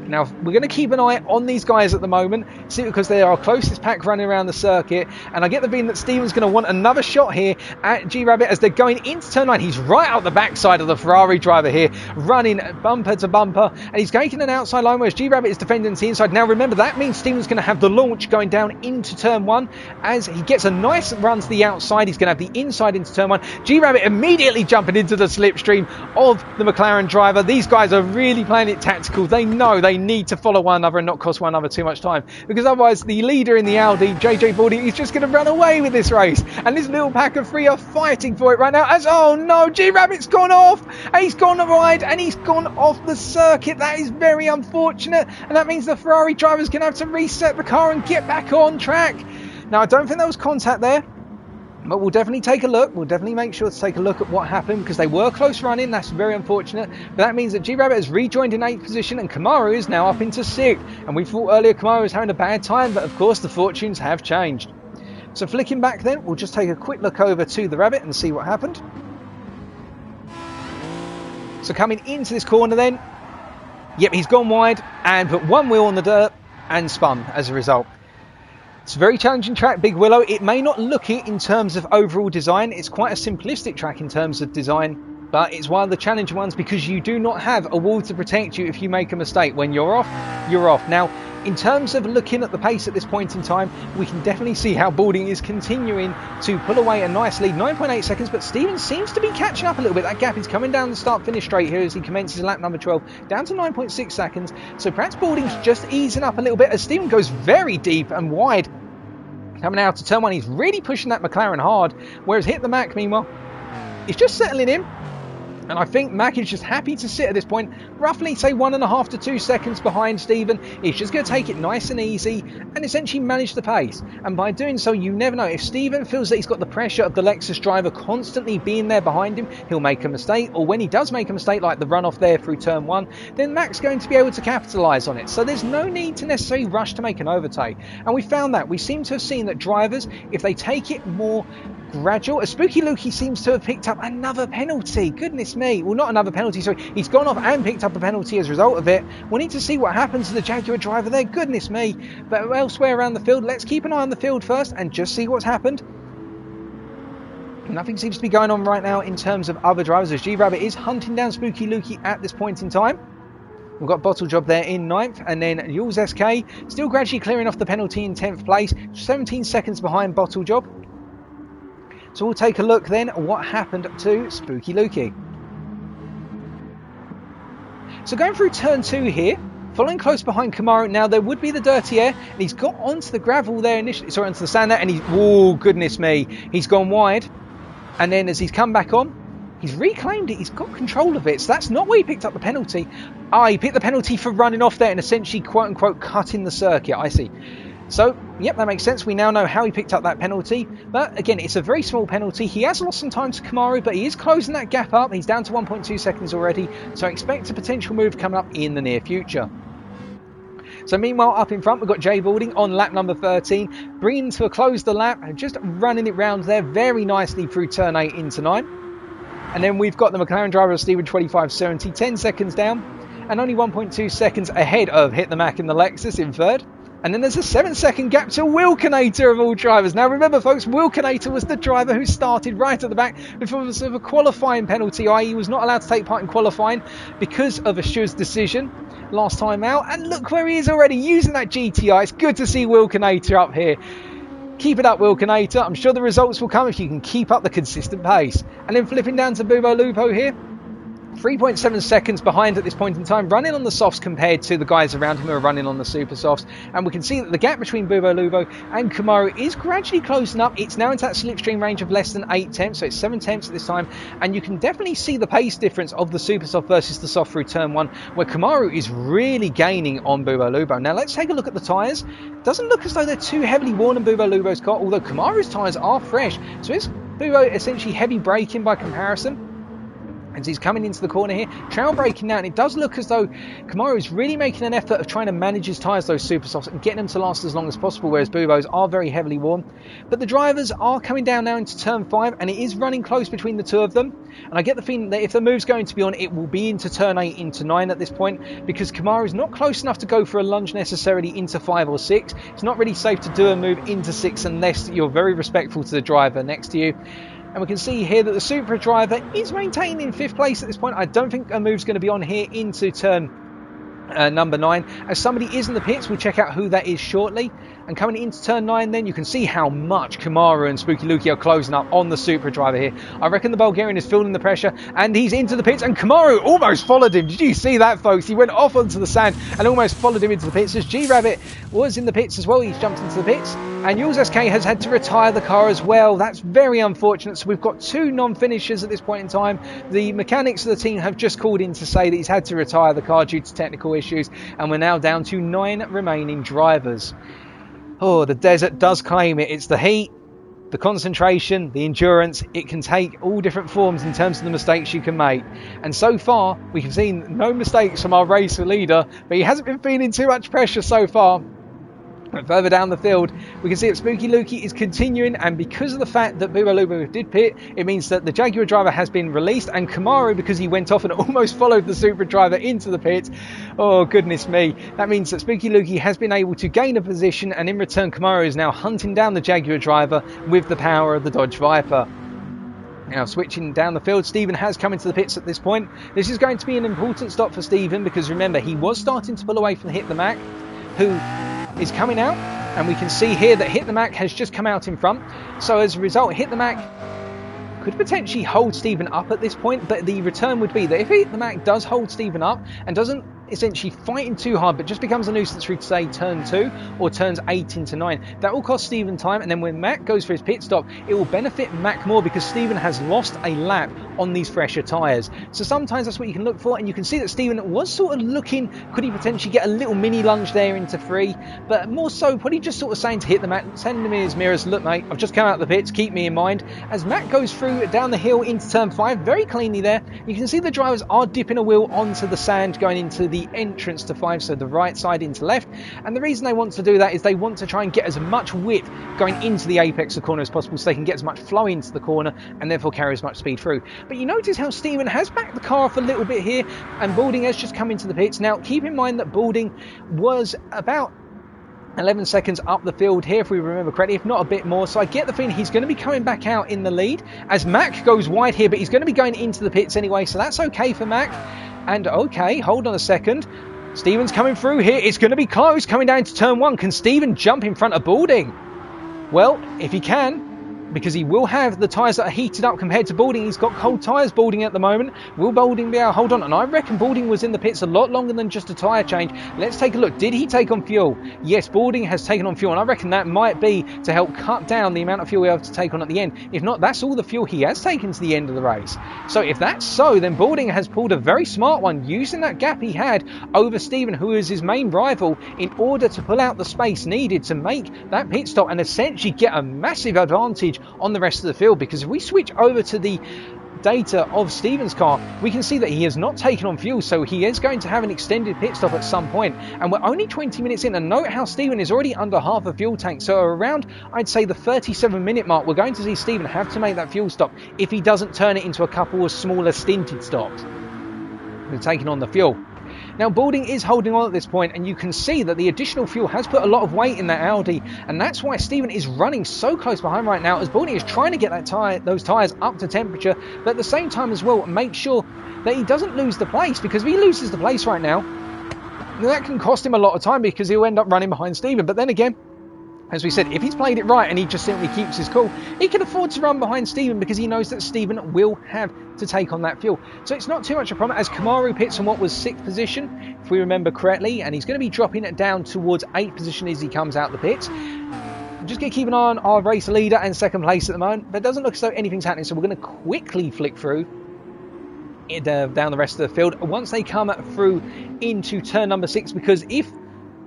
Now, we're going to keep an eye on these guys at the moment, because they are our closest pack running around the circuit. And I get the feeling that Steven's going to want another shot here at G-Rabbit as they're going into turn 9. He's right up the backside of the Ferrari driver here, running bumper to bumper. And he's taking an outside line, whereas G-Rabbit is defending to the inside. Now, remember, that means Steven's going to have the launch going down into turn 1. As he gets a nice run to the outside, he's going to have the inside into turn 1. G-Rabbit immediately jumping into the slipstream of the McLaren driver. These guys are really playing it tactical. They know they need to follow one another and not cost one another too much time, because otherwise the leader in the Audi, JJ Balding, is just going to run away with this race. And this little pack of 3 are fighting for it right now as, oh no, G-Rabbit's gone off, and he's gone wide, and he's gone off the circuit. That is very unfortunate, and that means the Ferrari driver's going to have to reset the car and get back on track. Now, I don't think there was contact there, but we'll definitely take a look. We'll definitely make sure to take a look at what happened, because they were close running. That's very unfortunate. But that means that G-Rabbit has rejoined in 8th position and Kamaru is now up into 6th. And we thought earlier Kamaru was having a bad time, but of course the fortunes have changed. So flicking back then, we'll just take a quick look over to the Rabbit and see what happened. So coming into this corner then, yep, he's gone wide and put one wheel on the dirt and spun as a result. It's a very challenging track, Big Willow. It may not look it in terms of overall design. It's quite a simplistic track in terms of design, but it's one of the challenging ones because you do not have a wall to protect you if you make a mistake. When you're off, you're off. Now, in terms of looking at the pace at this point in time, we can definitely see how Balding is continuing to pull away a nice lead, 9.8 seconds, but Steven seems to be catching up a little bit. That gap is coming down the start-finish straight here as he commences lap number 12, down to 9.6 seconds. So perhaps Balding's just easing up a little bit as Steven goes very deep and wide. Coming out to turn 1, he's really pushing that McLaren hard, whereas Hit the Mac, meanwhile, he's just settling in. And I think Mac is just happy to sit at this point, roughly, say, 1.5 to 2 seconds behind Steven. He's just going to take it nice and easy and essentially manage the pace. And by doing so, you never know. If Steven feels that he's got the pressure of the Lexus driver constantly being there behind him, he'll make a mistake. Or when he does make a mistake, like the runoff there through turn 1, then Mac's going to be able to capitalise on it. So there's no need to necessarily rush to make an overtake. And we found that. We seem to have seen that drivers, if they take it more gradual, as Spooky Lukey seems to have picked up another penalty. Goodness me. Well, not another penalty, sorry. He's gone off and picked up a penalty as a result of it. We need to see what happens to the Jaguar driver there. Goodness me. But elsewhere around the field, let's keep an eye on the field first and just see what's happened. Nothing seems to be going on right now in terms of other drivers, as G-Rabbit is hunting down Spooky Lukey at this point in time. We've got Bottle Job there in 9th, and then Yules SK still gradually clearing off the penalty in 10th place, 17 seconds behind Bottle Job. So we'll take a look then at what happened to Spooky Lukey. So going through turn 2 here, following close behind Kamaru. Now there would be the dirty air, and he's got onto the gravel there initially, sorry, onto the sand there, and he's, oh goodness me, he's gone wide. And then as he's come back on, he's reclaimed it, he's got control of it. So that's not where he picked up the penalty. He picked the penalty for running off there and essentially quote unquote cutting the circuit, I see. So, yep, that makes sense. We now know how he picked up that penalty. But, again, it's a very small penalty. He has lost some time to Kamaru, but he is closing that gap up. He's down to 1.2 seconds already. So expect a potential move coming up in the near future. So, meanwhile, up in front, we've got Jay Balding on lap number 13. Bringing to a close the lap and just running it round there very nicely through turn 8 into 9. And then we've got the McLaren driver, Steven, 25.70, 10 seconds down. And only 1.2 seconds ahead of Hit the Mac in the Lexus in 3rd. And then there's a 7-second gap to Wilkinator of all drivers. Now remember folks, Wilkinator was the driver who started right at the back before a qualifying penalty, i.e. he was not allowed to take part in qualifying because of a steward's decision last time out. And look where he is already using that GTI. It's good to see Wilkinator up here. Keep it up, Wilkinator. I'm sure the results will come if you can keep up the consistent pace. And then flipping down to Bubo Lupo here. 3.7 seconds behind at this point in time, running on the softs compared to the guys around him who are running on the super softs. And we can see that the gap between Bubo Lupo and Kamaru is gradually closing up. It's now into that slipstream range of less than 8 tenths, so it's 7 tenths at this time. And you can definitely see the pace difference of the super soft versus the soft through turn 1, where Kamaru is really gaining on Bubo Lupo. Now let's take a look at the tyres. Doesn't look as though they're too heavily worn in Bubo Lupo's car, although Kamaru's tyres are fresh. So is Bubo essentially heavy braking by comparison? as he's coming into the corner here. Trail braking now, and it does look as though Kamaru is really making an effort of trying to manage his tyres, those super softs, and getting them to last as long as possible, whereas Bubo's are very heavily worn. But the drivers are coming down now into turn 5, and it is running close between the two of them. And I get the feeling that if the move's going to be on, it will be into turn 8, into 9 at this point, because Kamaru is not close enough to go for a lunge necessarily into 5 or 6. It's not really safe to do a move into 6 unless you're very respectful to the driver next to you. And we can see here that the Supra driver is maintaining 5th place at this point. I don't think a move's going to be on here into turn number 9. As somebody is in the pits, we'll check out who that is shortly. And coming into turn 9 then, you can see how much Kamaru and Spooky Lukey are closing up on the Supra driver here. I reckon the Bulgarian is feeling the pressure, and he's into the pits, and Kamaru almost followed him. Did you see that, folks? He went off onto the sand and almost followed him into the pits. As G-Rabbit was in the pits as well, he's jumped into the pits. And Jules SK has had to retire the car as well. That's very unfortunate. So we've got 2 non-finishers at this point in time. The mechanics of the team have just called in to say that he's had to retire the car due to technical issues, and we're now down to 9 remaining drivers. Oh, the desert does claim it. It's the heat, the concentration, the endurance. It can take all different forms in terms of the mistakes you can make. And so far, we have seen no mistakes from our race leader, but he hasn't been feeling too much pressure so far. But further down the field, we can see that Spooky Lukey is continuing, and because of the fact that Bubo Lubo did pit, it means that the Jaguar driver has been released, and Kamaru, because he went off and almost followed the Supra driver into the pit, oh goodness me, that means that Spooky Lukey has been able to gain a position, and in return Kamaru is now hunting down the Jaguar driver with the power of the Dodge Viper. Now switching down the field, Stephen has come into the pits at this point. This is going to be an important stop for Stephen, because remember, he was starting to pull away from Hit the Mac, who is coming out, and we can see here that Hit the Mac has just come out in front. So as a result, Hit the Mac could potentially hold Stephen up at this point, but the return would be that if Hit the Mac does hold Stephen up and doesn't essentially fight him too hard, but just becomes a nuisance through, say, turn 2 or turns 8 into 9, that will cost Stephen time, and then when Mac goes for his pit stop, it will benefit Mac more because Stephen has lost a lap on these fresher tyres. So sometimes that's what you can look for, and you can see that Stephen was sort of looking, could he potentially get a little mini lunge there into 3, but more so probably just sort of saying to Hit the Mac, sending him in his mirrors, look mate, I've just come out of the pits, keep me in mind. As Mac goes through down the hill into turn 5, very cleanly there, you can see the drivers are dipping a wheel onto the sand going into the entrance to 5, so the right side into left, and the reason they want to do that is they want to try and get as much width going into the apex of the corner as possible, so they can get as much flow into the corner and therefore carry as much speed through. But you notice how Stephen has backed the car off a little bit here, and Balding has just come into the pits. Now keep in mind that Balding was about 11 seconds up the field here, if we remember correctly, if not a bit more, so I get the feeling he's going to be coming back out in the lead as Mac goes wide here, but he's going to be going into the pits anyway, so that's okay for Mac. And okay, hold on a second, Stephen's coming through here, it's going to be close coming down to turn 1. Can Stephen jump in front of Balding? Well, if he can, because he will have the tyres that are heated up compared to Balding. He's got cold tyres, Balding, at the moment. Will Balding be able to hold on? And I reckon Balding was in the pits a lot longer than just a tyre change. Let's take a look. Did he take on fuel? Yes, Balding has taken on fuel, and I reckon that might be to help cut down the amount of fuel we have to take on at the end. If not, that's all the fuel he has taken to the end of the race. So if that's so, then Balding has pulled a very smart one, using that gap he had over Stephen, who is his main rival, in order to pull out the space needed to make that pit stop and essentially get a massive advantage on the rest of the field. Because if we switch over to the data of Stephen's car, we can see that he has not taken on fuel, so he is going to have an extended pit stop at some point, and we're only 20 minutes in, and note how Stephen is already under half a fuel tank, so around, I'd say, the 37-minute mark, we're going to see Stephen have to make that fuel stop if he doesn't turn it into a couple of smaller stinted stops. We're taking on the fuel. Now Balding is holding on at this point, and you can see that the additional fuel has put a lot of weight in that Audi, and that's why Stephen is running so close behind right now, as Balding is trying to get those tyres up to temperature, but at the same time as well make sure that he doesn't lose the place, because if he loses the place right now, that can cost him a lot of time, because he'll end up running behind Stephen. But then again, as we said, if he's played it right and he just simply keeps his cool, he can afford to run behind Stephen, because he knows that Stephen will have to take on that fuel. So it's not too much of a problem, as Kamaru pits on what was 6th position, if we remember correctly, and he's going to be dropping it down towards 8th position as he comes out the pits. I'm just going to keep an eye on our race leader and 2nd place at the moment, but it doesn't look as though anything's happening, so we're going to quickly flick through down the rest of the field once they come through into turn number 6, because if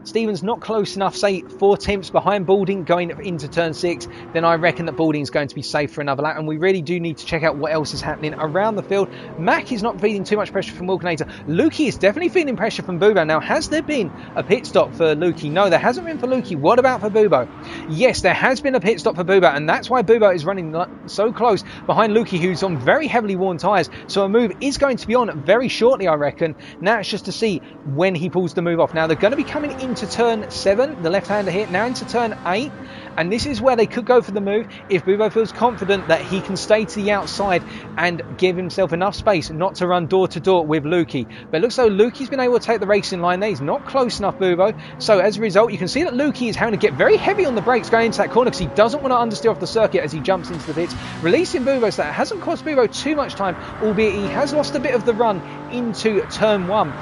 Stephen's not close enough, say 4 tenths behind Balding going into turn 6, then I reckon that Balding's going to be safe for another lap, and we really do need to check out what else is happening around the field. Mack is not feeling too much pressure from Wilkinator. Lukey is definitely feeling pressure from Bubo. Now, has there been a pit stop for Lukey? No, there hasn't been for Lukey. What about for Bubo? Yes, there has been a pit stop for Bubo, and that's why Bubo is running so close behind Lukey, who's on very heavily worn tyres. So a move is going to be on very shortly, I reckon. Now it's just to see when he pulls the move off. Now they're going to be coming into turn 7, the left-hander here, now into turn 8, and this is where they could go for the move if Bubo feels confident that he can stay to the outside and give himself enough space not to run door to door with Lukey. But it looks like Lukey's been able to take the racing line there. He's not close enough, Bubo. So as a result, you can see that Lukey is having to get very heavy on the brakes going into that corner because he doesn't want to understeer off the circuit as he jumps into the pits, releasing Bubo. So that hasn't cost Bubo too much time, albeit he has lost a bit of the run into turn 1.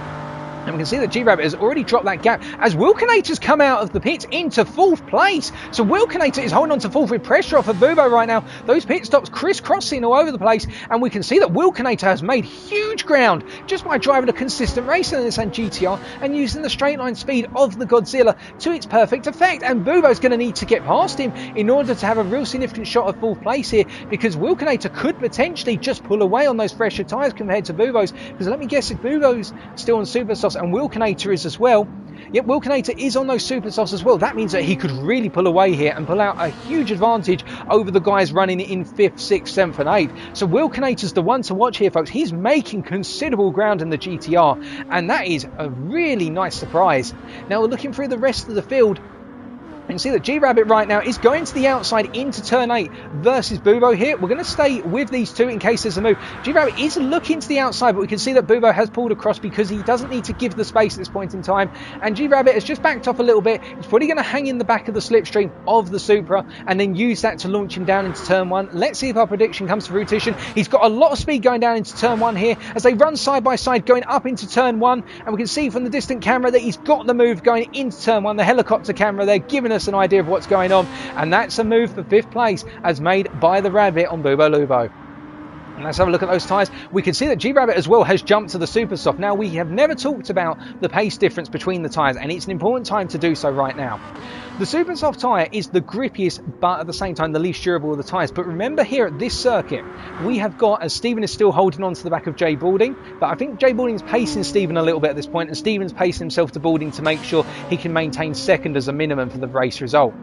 And we can see that G-Rabbit has already dropped that gap as Wilkinator's come out of the pits into 4th place. So Wilkinator is holding on to 4th with pressure off of Bubo right now. Those pit stops crisscrossing all over the place. And we can see that Wilkinator has made huge ground just by driving a consistent race in this GTR and using the straight line speed of the Godzilla to its perfect effect. And Bubo's going to need to get past him in order to have a real significant shot of 4th place here, because Wilkinator could potentially just pull away on those fresher tyres compared to Bubo's. Because let me guess, if Bubo's still on super softs and Wilkinator is as well. Yep, Wilkinator is on those super softs as well. That means that he could really pull away here and pull out a huge advantage over the guys running in 5th, 6th, 7th and 8th. So Wilkinator's the one to watch here, folks. He's making considerable ground in the GTR, and that is a really nice surprise. Now we're looking through the rest of the field. You can see that G-Rabbit right now is going to the outside into turn 8 versus Bubo here. We're going to stay with these two in case there's a move. G-Rabbit is looking to the outside, but we can see that Bubo has pulled across because he doesn't need to give the space at this point in time. And G-Rabbit has just backed off a little bit. He's probably going to hang in the back of the slipstream of the Supra and then use that to launch him down into turn 1. Let's see if our prediction comes to fruition. He's got a lot of speed going down into turn 1 here as they run side by side going up into turn 1. And we can see from the distant camera that he's got the move going into turn 1. The helicopter camera there giving us an idea of what's going on, and that's a move for 5th place as made by the Rabbit on Bubo Lubo. And let's have a look at those tyres. We can see that G-Rabbit as well has jumped to the Super Soft. Now, we have never talked about the pace difference between the tyres, and it's an important time to do so right now. The Super Soft tyre is the grippiest, but at the same time the least durable of the tyres. But remember, here at this circuit, we have got, as Stephen is still holding on to the back of Jay Balding, but I think Jay Balding's pacing Stephen a little bit at this point, and Stephen's pacing himself to Balding to make sure he can maintain 2nd as a minimum for the race result.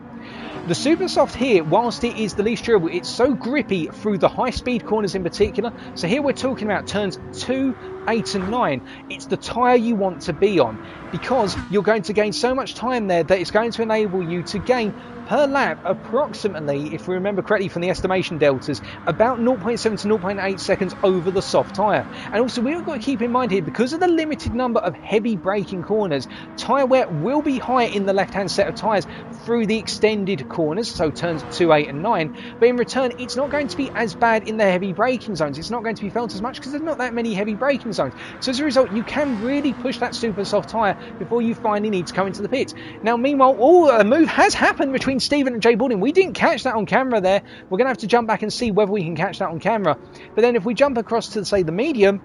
The Super Soft here, whilst it is the least durable, it's so grippy through the high speed corners in particular. So here we're talking about turns 2, 8 and 9. It's the tyre you want to be on because you're going to gain so much time there that it's going to enable you to gain per lap approximately, if we remember correctly from the estimation deltas, about 0.7 to 0.8 seconds over the soft tyre. And also we've got to keep in mind here, because of the limited number of heavy braking corners, tyre wear will be high in the left hand set of tyres through the extended corners, so turns 2, 8 and 9, but in return it's not going to be as bad in the heavy braking zones. It's not going to be felt as much because there's not that many heavy braking zones. So as a result, you can really push that super soft tyre before you finally need to come into the pits. Now meanwhile, a move has happened between Stephen and Jay Balding. We didn't catch that on camera there. We're going to have to jump back and see whether we can catch that on camera. But then if we jump across to, say, the medium,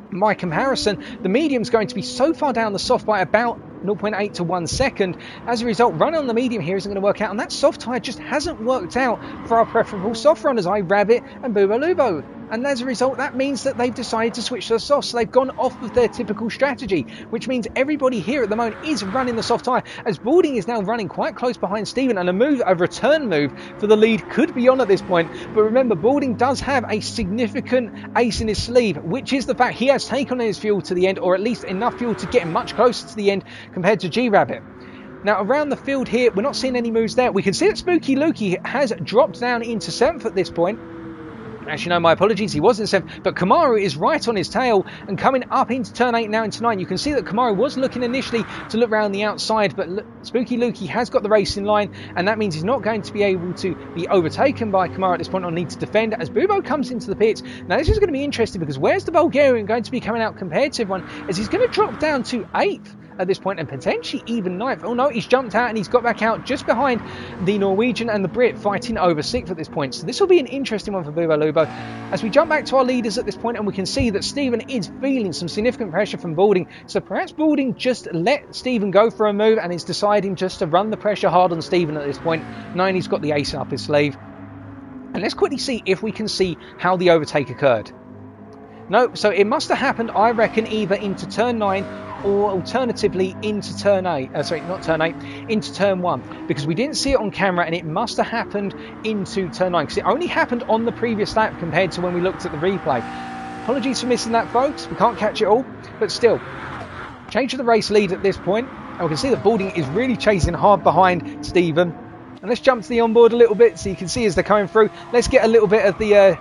by comparison, the medium's going to be so far down the soft by about 0.8 to 1 second. As a result, running on the medium here isn't going to work out, and that soft tyre just hasn't worked out for our preferable soft runners, Rabbit and Bubo Lubo. And as a result, that means that they've decided to switch to the soft, so they've gone off of their typical strategy, which means everybody here at the moment is running the soft tyre, as Balding is now running quite close behind Stephen, and a return move for the lead could be on at this point. But remember, Balding does have a significant ace in his sleeve, which is the fact he has taken his fuel to the end, or at least enough fuel to get him much closer to the end compared to G-Rabbit. Now around the field here, we're not seeing any moves there. We can see that Spooky Lukey has dropped down into 7th at this point. Actually, no, my apologies, he was in 7th, but Kamaru is right on his tail and coming up into turn 8 now into 9. You can see that Kamaru was looking initially to look around the outside, but Spooky Lukey has got the race in line, and that means he's not going to be able to be overtaken by Kamaru at this point or need to defend as Bubo comes into the pits. Now this is going to be interesting because where's the Bulgarian going to be coming out compared to everyone, as he's going to drop down to 8th. at this point, and potentially even 9th. Oh no, he's jumped out and he's got back out just behind the Norwegian and the Brit, fighting over 6th at this point. So this will be an interesting one for Bubo Lubo as we jump back to our leaders at this point, and we can see that Stephen is feeling some significant pressure from Balding. So perhaps Balding just let Stephen go for a move and is deciding just to run the pressure hard on Stephen at this point, knowing he's got the ace up his sleeve. And let's quickly see if we can see how the overtake occurred. No, so it must have happened, I reckon, either into turn 9 or alternatively into turn 8. Sorry, not turn 8, into turn 1. Because we didn't see it on camera, and it must have happened into turn 9. Because it only happened on the previous lap compared to when we looked at the replay. Apologies for missing that, folks. We can't catch it all. But still, change of the race lead at this point. And we can see that Balding is really chasing hard behind Stephen. And let's jump to the onboard a little bit so you can see as they're coming through. Let's get a little bit of the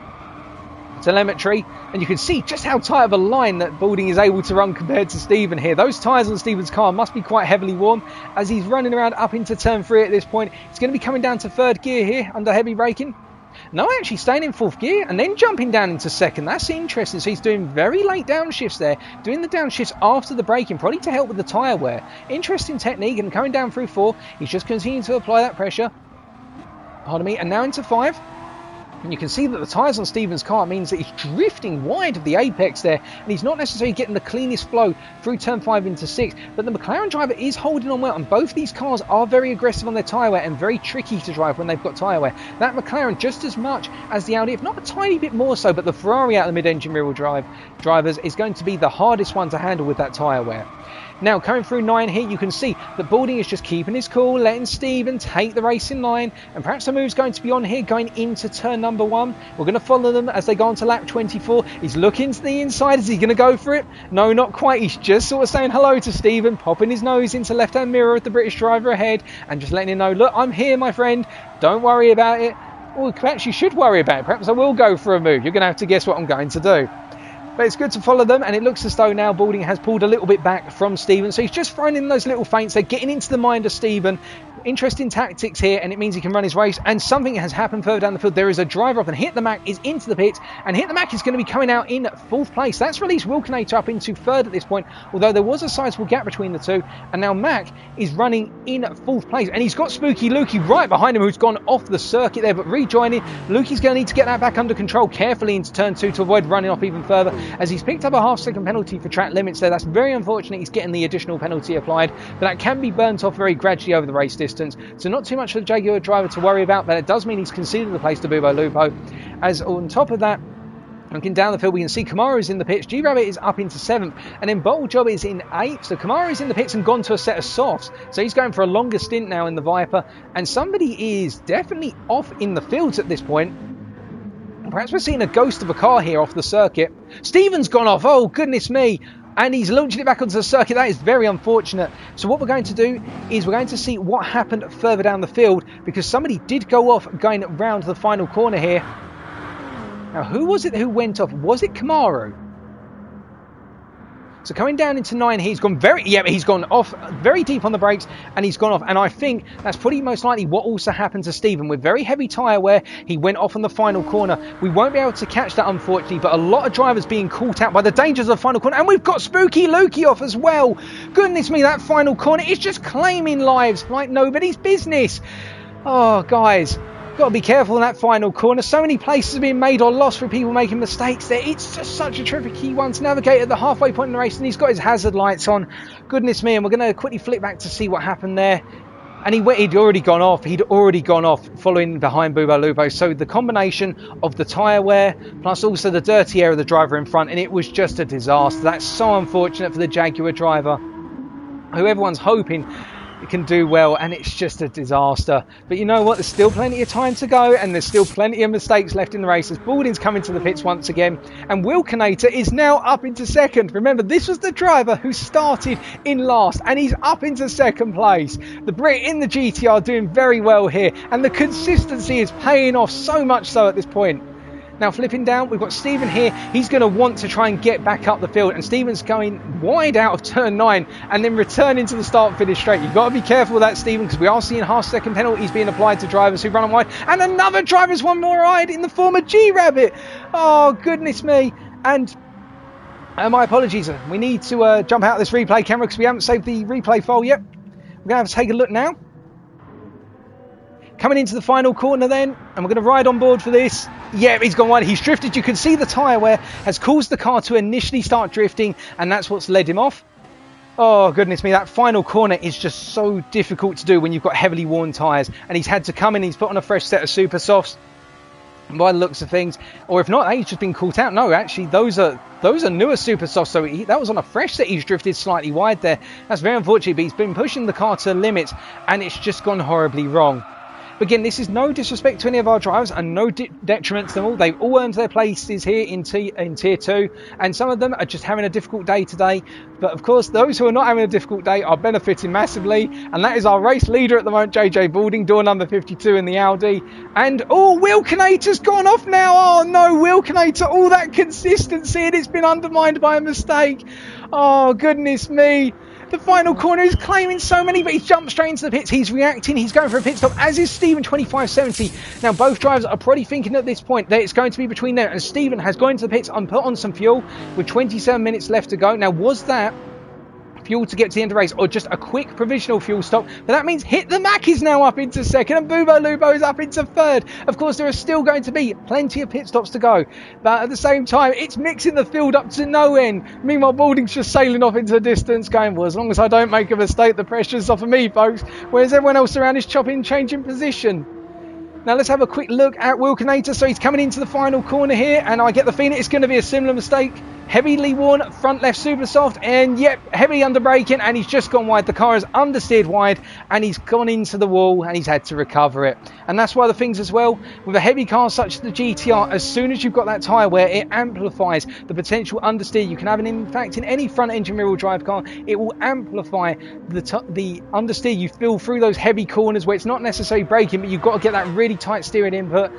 telemetry, and you can see just how tight of a line that Balding is able to run compared to Stephen here. Those tyres on Stephen's car must be quite heavily worn as he's running around up into turn 3 at this point. He's going to be coming down to 3rd gear here under heavy braking. No, actually staying in 4th gear and then jumping down into 2nd. That's interesting. So he's doing very late downshifts there, doing the downshifts after the braking, probably to help with the tyre wear. Interesting technique, and coming down through 4, he's just continuing to apply that pressure. Pardon me, and now into 5. And you can see that the tyres on Stephen's car means that he's drifting wide of the apex there, and he's not necessarily getting the cleanest flow through turn 5 into 6. But the McLaren driver is holding on well, and both these cars are very aggressive on their tyre wear and very tricky to drive when they've got tyre wear. That McLaren just as much as the Audi, if not a tiny bit more so, but the Ferrari out of the mid-engine rear-wheel drive drivers is going to be the hardest one to handle with that tyre wear. Now, coming through 9 here, you can see that Balding is just keeping his cool, letting Stephen take the race in line, and perhaps a move's going to be on here going into turn number 1. We're going to follow them as they go on to lap 24. He's looking to the inside. Is he going to go for it? No, not quite. He's just sort of saying hello to Stephen, popping his nose into left-hand mirror of the British driver ahead, and just letting him know, look, I'm here, my friend. Don't worry about it. Well, perhaps you should worry about it. Perhaps I will go for a move. You're going to have to guess what I'm going to do. But it's good to follow them, and it looks as though now Balding has pulled a little bit back from Stephen. So he's just throwing in those little feints. They're getting into the mind of Stephen. Interesting tactics here, and it means he can run his race. And something has happened further down the field. There is a driver up, and Hit the Mac is into the pits, and Hit the Mac is going to be coming out in 4th place. That's released Wilkinator up into 3rd at this point, although there was a sizable gap between the two. And now Mac is running in 4th place, and he's got Spooky Lukey right behind him, who's gone off the circuit there, but rejoining. Lukey's going to need to get that back under control carefully into turn 2 to avoid running off even further, as he's picked up a half-second penalty for track limits there. That's very unfortunate. He's getting the additional penalty applied, but that can be burnt off very gradually over the race distance. So not too much for the Jaguar driver to worry about, but it does mean he's conceded the place to Bubo Lupo. As on top of that, looking down the field, we can see Kamaru is in the pits, G-Rabbit is up into 7th, and then Bottle Job is in 8th. So Kamaru is in the pits and gone to a set of softs. So he's going for a longer stint now in the Viper, and somebody is definitely off in the fields at this point. Perhaps we're seeing a ghost of a car here off the circuit. Stephen's gone off, oh goodness me. And he's launching it back onto the circuit. That is very unfortunate. So what we're going to do is we're going to see what happened further down the field, because somebody did go off going round the final corner here. Now, who was it who went off? Was it Kamaru? So coming down into 9, he's gone he's gone off very deep on the brakes, and he's gone off. And I think that's pretty most likely what also happened to Stephen. With very heavy tyre wear, he went off on the final corner. We won't be able to catch that, unfortunately, but a lot of drivers being caught out by the dangers of the final corner. And we've got Spooky Lukey off as well. Goodness me, that final corner is just claiming lives like nobody's business. Oh, guys. Got to be careful in that final corner. So many places are being made or lost for people making mistakes there. It's just such a tricky one to navigate at the halfway point in the race, and he's got his hazard lights on. Goodness me, and we're going to quickly flick back to see what happened there. And he'd already gone off. He'd already gone off following behind Bubo Lupo. So the combination of the tyre wear plus also the dirty air of the driver in front, and it was just a disaster. That's so unfortunate for the Jaguar driver, who everyone's hoping it can do well, and it's just a disaster. But you know what, there's still plenty of time to go, and there's still plenty of mistakes left in the race as Balding's coming to the pits once again, and Wilkinator is now up into 2nd. Remember, this was the driver who started in last, and he's up into 2nd place. The Brit in the GTR doing very well here, and the consistency is paying off, so much so at this point. Now flipping down, we've got Stephen here. He's going to want to try and get back up the field, and Stephen's going wide out of turn 9 and then returning to the start finish straight. You've got to be careful with that, Stephen, because we are seeing half-second penalties being applied to drivers who run on wide, and another driver's one more wide in the form of G-Rabbit. Oh, goodness me. And My apologies. We need to jump out of this replay camera because we haven't saved the replay file yet. We're going to have to take a look now. Coming into the final corner then, and we're going to ride on board for this. Yeah, he's gone wide. He's drifted. You can see the tyre wear has caused the car to initially start drifting, and that's what's led him off. Oh, goodness me, that final corner is just so difficult to do when you've got heavily worn tyres, and he's had to come in, he's put on a fresh set of super softs by the looks of things, or if not, he's just been caught out. No, actually, those are newer super softs, so that was on a fresh set. He's drifted slightly wide there. That's very unfortunate, but he's been pushing the car to limits, and it's just gone horribly wrong. Again, this is no disrespect to any of our drivers and no detriment to them all. They've all earned their places here in Tier 2, and some of them are just having a difficult day today. But of course, those who are not having a difficult day are benefiting massively, and that is our race leader at the moment, JJ Balding, door number 52 in the Audi. And, oh, Wilkinator's gone off now. Oh, no, Wilkinator, all that consistency, and it's been undermined by a mistake. Oh, goodness me. The final corner is claiming so many, but he's jumped straight into the pits. He's reacting. He's going for a pit stop, as is Stephen 2570. Now, both drivers are probably thinking at this point that it's going to be between them. And Stephen has gone into the pits and put on some fuel with 27 minutes left to go. Now, was that fuel to get to the end of the race or just a quick provisional fuel stop? But that means Hit the Mac is now up into second and Bubo Lubo is up into third. Of course, there are still going to be plenty of pit stops to go, but at the same time, it's mixing the field up to no end. Meanwhile, Balding's just sailing off into the distance going, well, as long as I don't make a mistake, the pressure's off of me, folks, whereas everyone else around is chopping, changing position. Now let's have a quick look at Wilkinator. So he's coming into the final corner here, and I get the feeling it's going to be a similar mistake. Heavily worn front left super soft, and yep, heavily under braking, and he's just gone wide. The car is understeered wide, and he's gone into the wall, and he's had to recover it. And that's why the things as well, with a heavy car such as the GTR, as soon as you've got that tyre wear, it amplifies the potential understeer you can have. And in fact, in any front engine rear wheel drive car, it will amplify the understeer you feel through those heavy corners where it's not necessarily braking, but you've got to get that really tight steering input.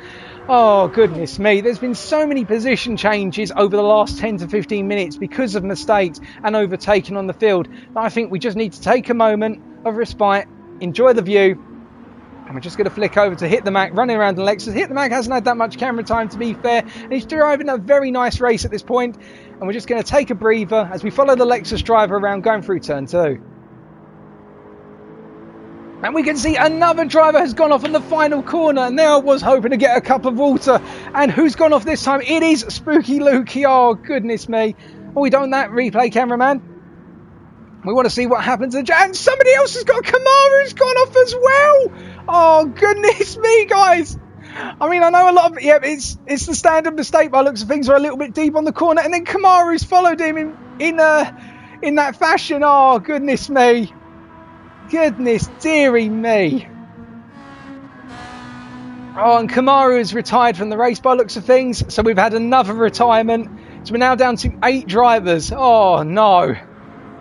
Oh, goodness me. There's been so many position changes over the last 10 to 15 minutes because of mistakes and overtaking on the field. I think we just need to take a moment of respite, enjoy the view, and we're just going to flick over to Hit the Mac, running around the Lexus. Hit the Mac hasn't had that much camera time, to be fair, and he's driving a very nice race at this point. And we're just going to take a breather as we follow the Lexus driver around going through turn 2. And we can see another driver has gone off in the final corner. And there I was hoping to get a cup of water. And who's gone off this time? It is Spooky Lukey. Oh, goodness me. Are we done that, replay cameraman? We want to see what happens. And somebody else has got Kamara who's gone off as well. Oh, goodness me, guys. I mean, I know a lot of it. Yeah, it's the standard mistake by looks of things. Are a little bit deep on the corner. And then Kamaru's followed him in that fashion. Oh, goodness me. Goodness dearie me. Oh, and Kamaru is retired from the race by looks of things. So we've had another retirement. So we're now down to 8 drivers. Oh, no.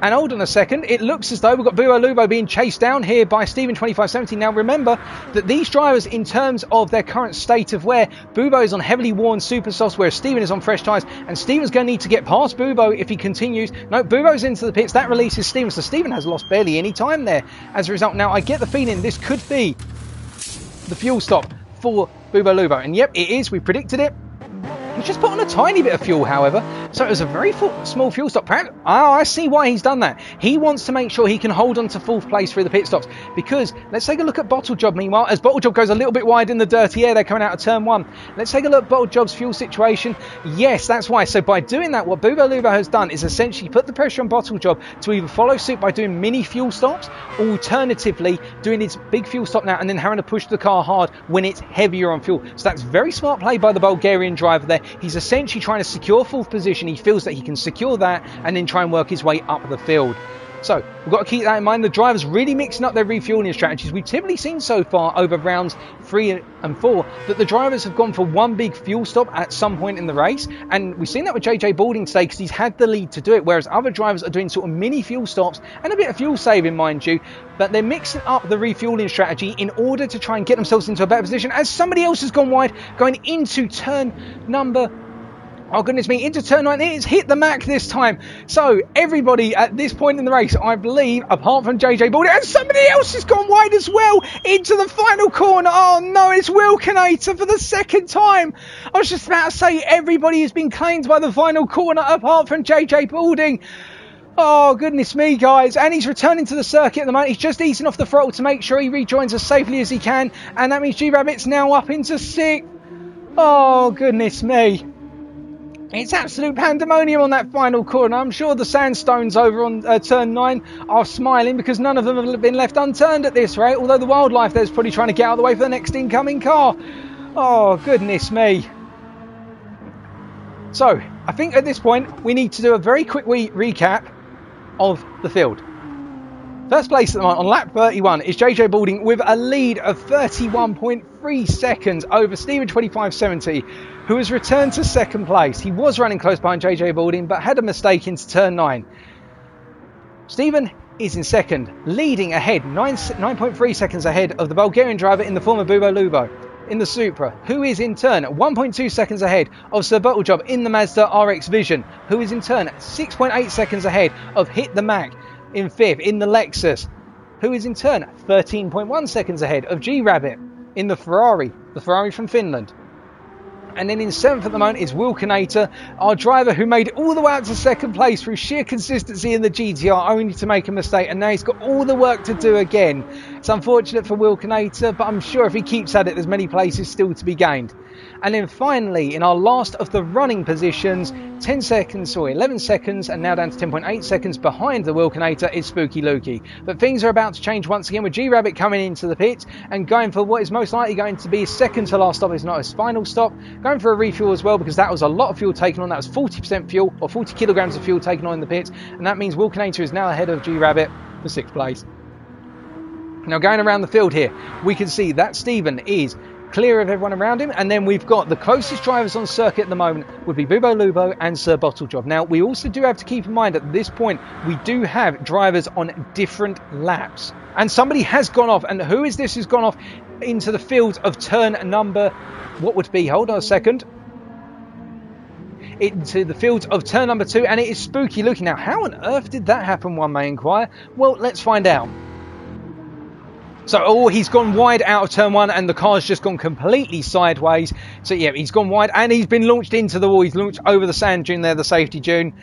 And hold on a second, it looks as though we've got Buo Lubo being chased down here by Stephen 2570. Now remember that these drivers, in terms of their current state of wear, Bubo is on heavily worn super softs, whereas Stephen is on fresh tyres, and Stephen's going to need to get past Bubo if he continues. No, Bubo's into the pits, that releases Stephen, so Stephen has lost barely any time there as a result. Now I get the feeling this could be the fuel stop for Bubo Lubo, and yep, it is, we predicted it. He's just put on a tiny bit of fuel, however, so it was a very small fuel stop. Perhaps, I see why he's done that. He wants to make sure he can hold on to 4th place through the pit stops, because let's take a look at Bottle Job meanwhile, as Bottle Job goes a little bit wide in the dirty air. They're coming out of turn 1. Let's take a look at Bottle Job's fuel situation. Yes, that's why. So by doing that, what Bubo Lubo has done is essentially put the pressure on Bottle Job to either follow suit by doing mini fuel stops, or alternatively doing its big fuel stop now and then having to push the car hard when it's heavier on fuel. So that's very smart play by the Bulgarian driver there. He's essentially trying to secure 4th position. He feels that he can secure that and then try and work his way up the field. So we've got to keep that in mind. The drivers really mixing up their refueling strategies. We've typically seen so far over rounds 3 and 4 that the drivers have gone for one big fuel stop at some point in the race. And we've seen that with JJ Balding today because he's had the lead to do it, whereas other drivers are doing sort of mini fuel stops and a bit of fuel saving, mind you. But they're mixing up the refueling strategy in order to try and get themselves into a better position, as somebody else has gone wide going into turn number Oh goodness me, into turn 9, it's hit the Mac this time. So everybody at this point in the race, I believe, apart from JJ Balding, and somebody else has gone wide as well into the final corner. Oh no, it's Wilkinator for the second time. I was just about to say everybody has been claimed by the final corner apart from JJ Balding. Oh goodness me, guys, and he's returning to the circuit at the moment. He's just easing off the throttle to make sure he rejoins as safely as he can, and that means G-Rabbit's now up into 6th. Oh goodness me. It's absolute pandemonium on that final corner. I'm sure the sandstones over on turn 9 are smiling because none of them have been left unturned at this rate, although the wildlife there's probably trying to get out of the way for the next incoming car. Oh, goodness me. So, I think at this point we need to do a very quick recap of the field. First place at the moment on lap 31 is JJ Balding with a lead of 31.3 seconds over Stephen 2570, who has returned to second place. He was running close behind JJ Balding but had a mistake into turn 9. Stephen is in second, leading ahead 9.3 seconds ahead of the Bulgarian driver in the form of Bubo Lubo in the Supra, who is in turn 1.2 seconds ahead of Sir Bottlejob in the Mazda RX Vision, who is in turn 6.8 seconds ahead of Hit the Mac in 5th in the Lexus, who is in turn 13.1 seconds ahead of G-Rabbit in the Ferrari from Finland. And then in 7th at the moment is Wilkinator, our driver who made it all the way out to second place through sheer consistency in the GTR, only to make a mistake, and now he's got all the work to do again. It's unfortunate for Wilkinator, but I'm sure if he keeps at it, there's many places still to be gained. And then finally, in our last of the running positions, 11 seconds, and now down to 10.8 seconds behind the Wilkinator is Spooky Lukey. But things are about to change once again with G-Rabbit coming into the pit and going for what is most likely going to be his second to last stop, if not his final stop. Going for a refuel as well, because that was a lot of fuel taken on. That was 40% fuel, or 40 kilograms of fuel taken on in the pit. And that means Wilkinator is now ahead of G-Rabbit for 6th place. Now going around the field here, we can see that Stephen is clear of everyone around him, and then we've got the closest drivers on circuit at the moment would be Bubo Lubo and Sir Bottlejob. Now we also do have to keep in mind at this point we do have drivers on different laps, and somebody has gone off. And who is this who's gone off into the field of turn number, what would be, hold on a second, into the field of turn number 2, and it is Spooky Lukey. Now how on earth did that happen, one may inquire? Well, let's find out. So, he's gone wide out of turn 1 and the car's just gone completely sideways. So, yeah, he's gone wide and he's been launched into the wall. He's launched over the sand dune there, the safety dune.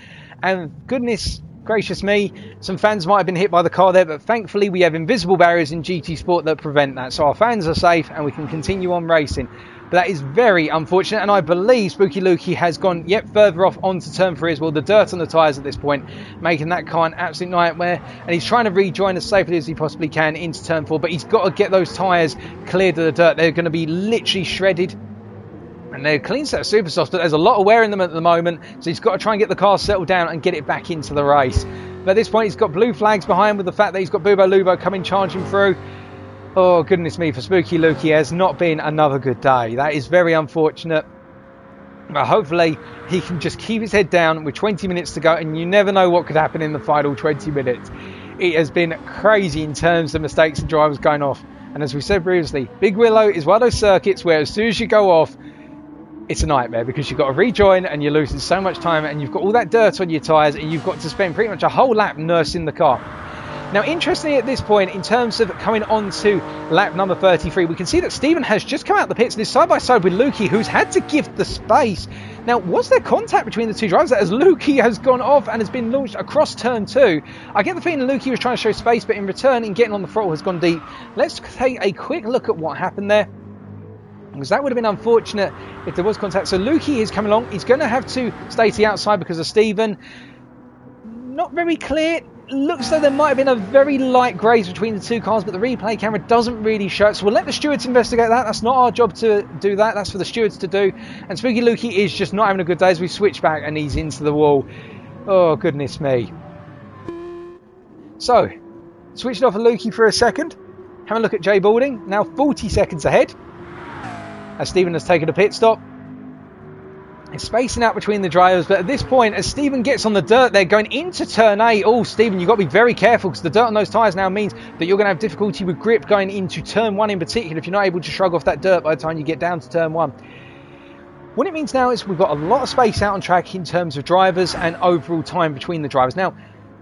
And goodness gracious me, some fans might have been hit by the car there, but thankfully we have invisible barriers in GT Sport that prevent that. So our fans are safe and we can continue on racing. But that is very unfortunate, and I believe Spooky Lukey has gone yet further off onto turn 3 as well. The dirt on the tyres at this point, making that car an absolute nightmare. And he's trying to rejoin as safely as he possibly can into turn 4, but he's got to get those tyres cleared of the dirt. They're going to be literally shredded. And they're a clean set of super softs, but there's a lot of wear in them at the moment, so he's got to try and get the car settled down and get it back into the race. But at this point, he's got blue flags behind with the fact that he's got Bubo Lubo coming charging through. Oh, goodness me, for Spooky Lukey, has not been another good day. That is very unfortunate. But hopefully, he can just keep his head down with 20 minutes to go, and you never know what could happen in the final 20 minutes. It has been crazy in terms of mistakes and drivers going off. And as we said previously, Big Willow is one of those circuits where as soon as you go off, it's a nightmare because you've got to rejoin and you're losing so much time and you've got all that dirt on your tyres and you've got to spend pretty much a whole lap nursing the car. Now, interestingly at this point, in terms of coming on to lap number 33, we can see that Stephen has just come out the pits and is side-by-side with Lukey, who's had to give the space. Now, was there contact between the two drivers as Lukey has gone off and has been launched across turn 2? I get the feeling Lukey was trying to show space, but in return, in getting on the throttle, has gone deep. Let's take a quick look at what happened there, because that would have been unfortunate if there was contact. So Lukey is coming along. He's going to have to stay to the outside because of Stephen. Not very clear. Looks though there might have been a very light graze between the two cars, but the replay camera doesn't really show it. So we'll let the stewards investigate that. That's not our job to do that. That's for the stewards to do. And Spooky Lukey is just not having a good day as we switch back and he's into the wall. Oh, goodness me. So, switching off of Lukey for a second. Have a look at Jay Balding. Now 40 seconds ahead, as Stephen has taken a pit stop. It's spacing out between the drivers, but at this point, as Stephen gets on the dirt, they're going into turn 8. Oh, Stephen, you've got to be very careful because the dirt on those tyres now means that you're going to have difficulty with grip going into turn 1 in particular if you're not able to shrug off that dirt by the time you get down to turn 1. What it means now is we've got a lot of space out on track in terms of drivers and overall time between the drivers. Now,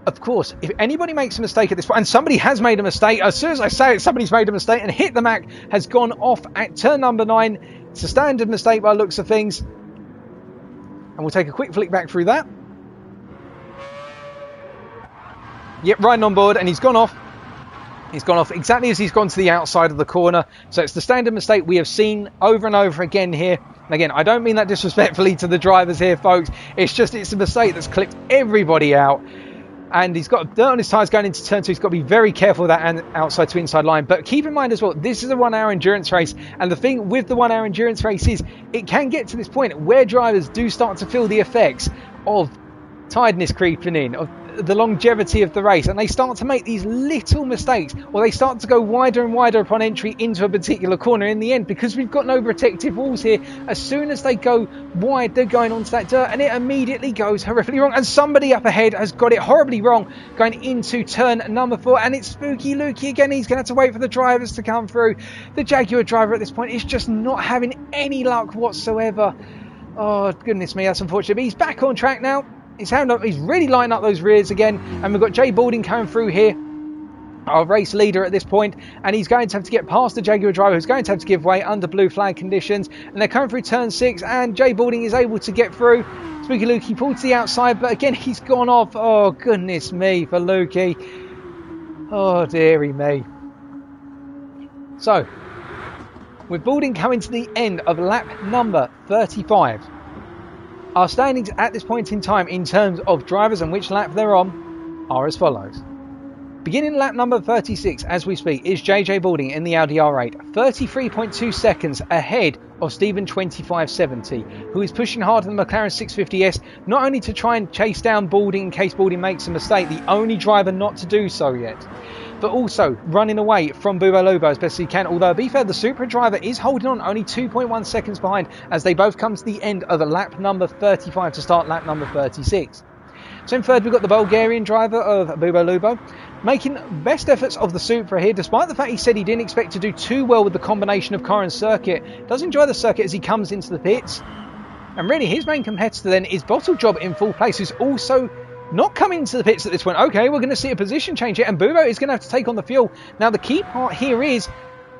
of course, if anybody makes a mistake at this point, and somebody has made a mistake, as soon as I say it, somebody's made a mistake, and Hit the Mac has gone off at turn number 9. It's a standard mistake by the looks of things. And we'll take a quick flick back through that. Yep, riding on board, and he's gone off. He's gone off exactly as he's gone to the outside of the corner. So it's the standard mistake we have seen over and over again here. And again, I don't mean that disrespectfully to the drivers here, folks. It's a mistake that's clipped everybody out. And he's got dirt on his tyres going into turn 2. He's got to be very careful of that outside to inside line. But keep in mind as well, this is a 1 hour endurance race. And the thing with the 1 hour endurance race is it can get to this point where drivers do start to feel the effects of tiredness creeping in, of the longevity of the race, and they start to make these little mistakes, or they start to go wider and wider upon entry into a particular corner. In the end, because we've got no protective walls here, as soon as they go wide, they're going onto that dirt, and it immediately goes horrifically wrong. And somebody up ahead has got it horribly wrong going into turn number 4, and it's Spooky Lukey again. He's going to have to wait for the drivers to come through. The Jaguar driver at this point is just not having any luck whatsoever. Oh goodness me, that's unfortunate, but he's back on track now. He's really lining up those rears again, and we've got Jay Balding coming through here, our race leader at this point, and he's going to have to get past the Jaguar driver, who's going to have to give way under blue flag conditions. And they're coming through turn 6, and Jay Balding is able to get through. Spooky Lukey pulled to the outside, but again he's gone off. Oh goodness me for Lukey. Oh dearie me. So with Balding coming to the end of lap number 35. Our standings at this point in time in terms of drivers and which lap they're on are as follows. Beginning lap number 36 as we speak is JJ Balding in the Audi R8, 33.2 seconds ahead of Stephen 2570, who is pushing hard on the McLaren 650S, not only to try and chase down Balding in case Balding makes a mistake, the only driver not to do so yet, but also running away from Bubo Lubo as best he can. Although, to be fair, the Supra driver is holding on only 2.1 seconds behind as they both come to the end of lap number 35 to start lap number 36. So in third, we've got the Bulgarian driver of Bubo Lubo, making best efforts of the Supra here, despite the fact he said he didn't expect to do too well with the combination of car and circuit. Does enjoy the circuit as he comes into the pits. And really, his main competitor then is Bottle Job in full place, who's also not coming into the pits at this point. Okay, we're going to see a position change here, and Bubo is going to have to take on the fuel. Now, the key part here is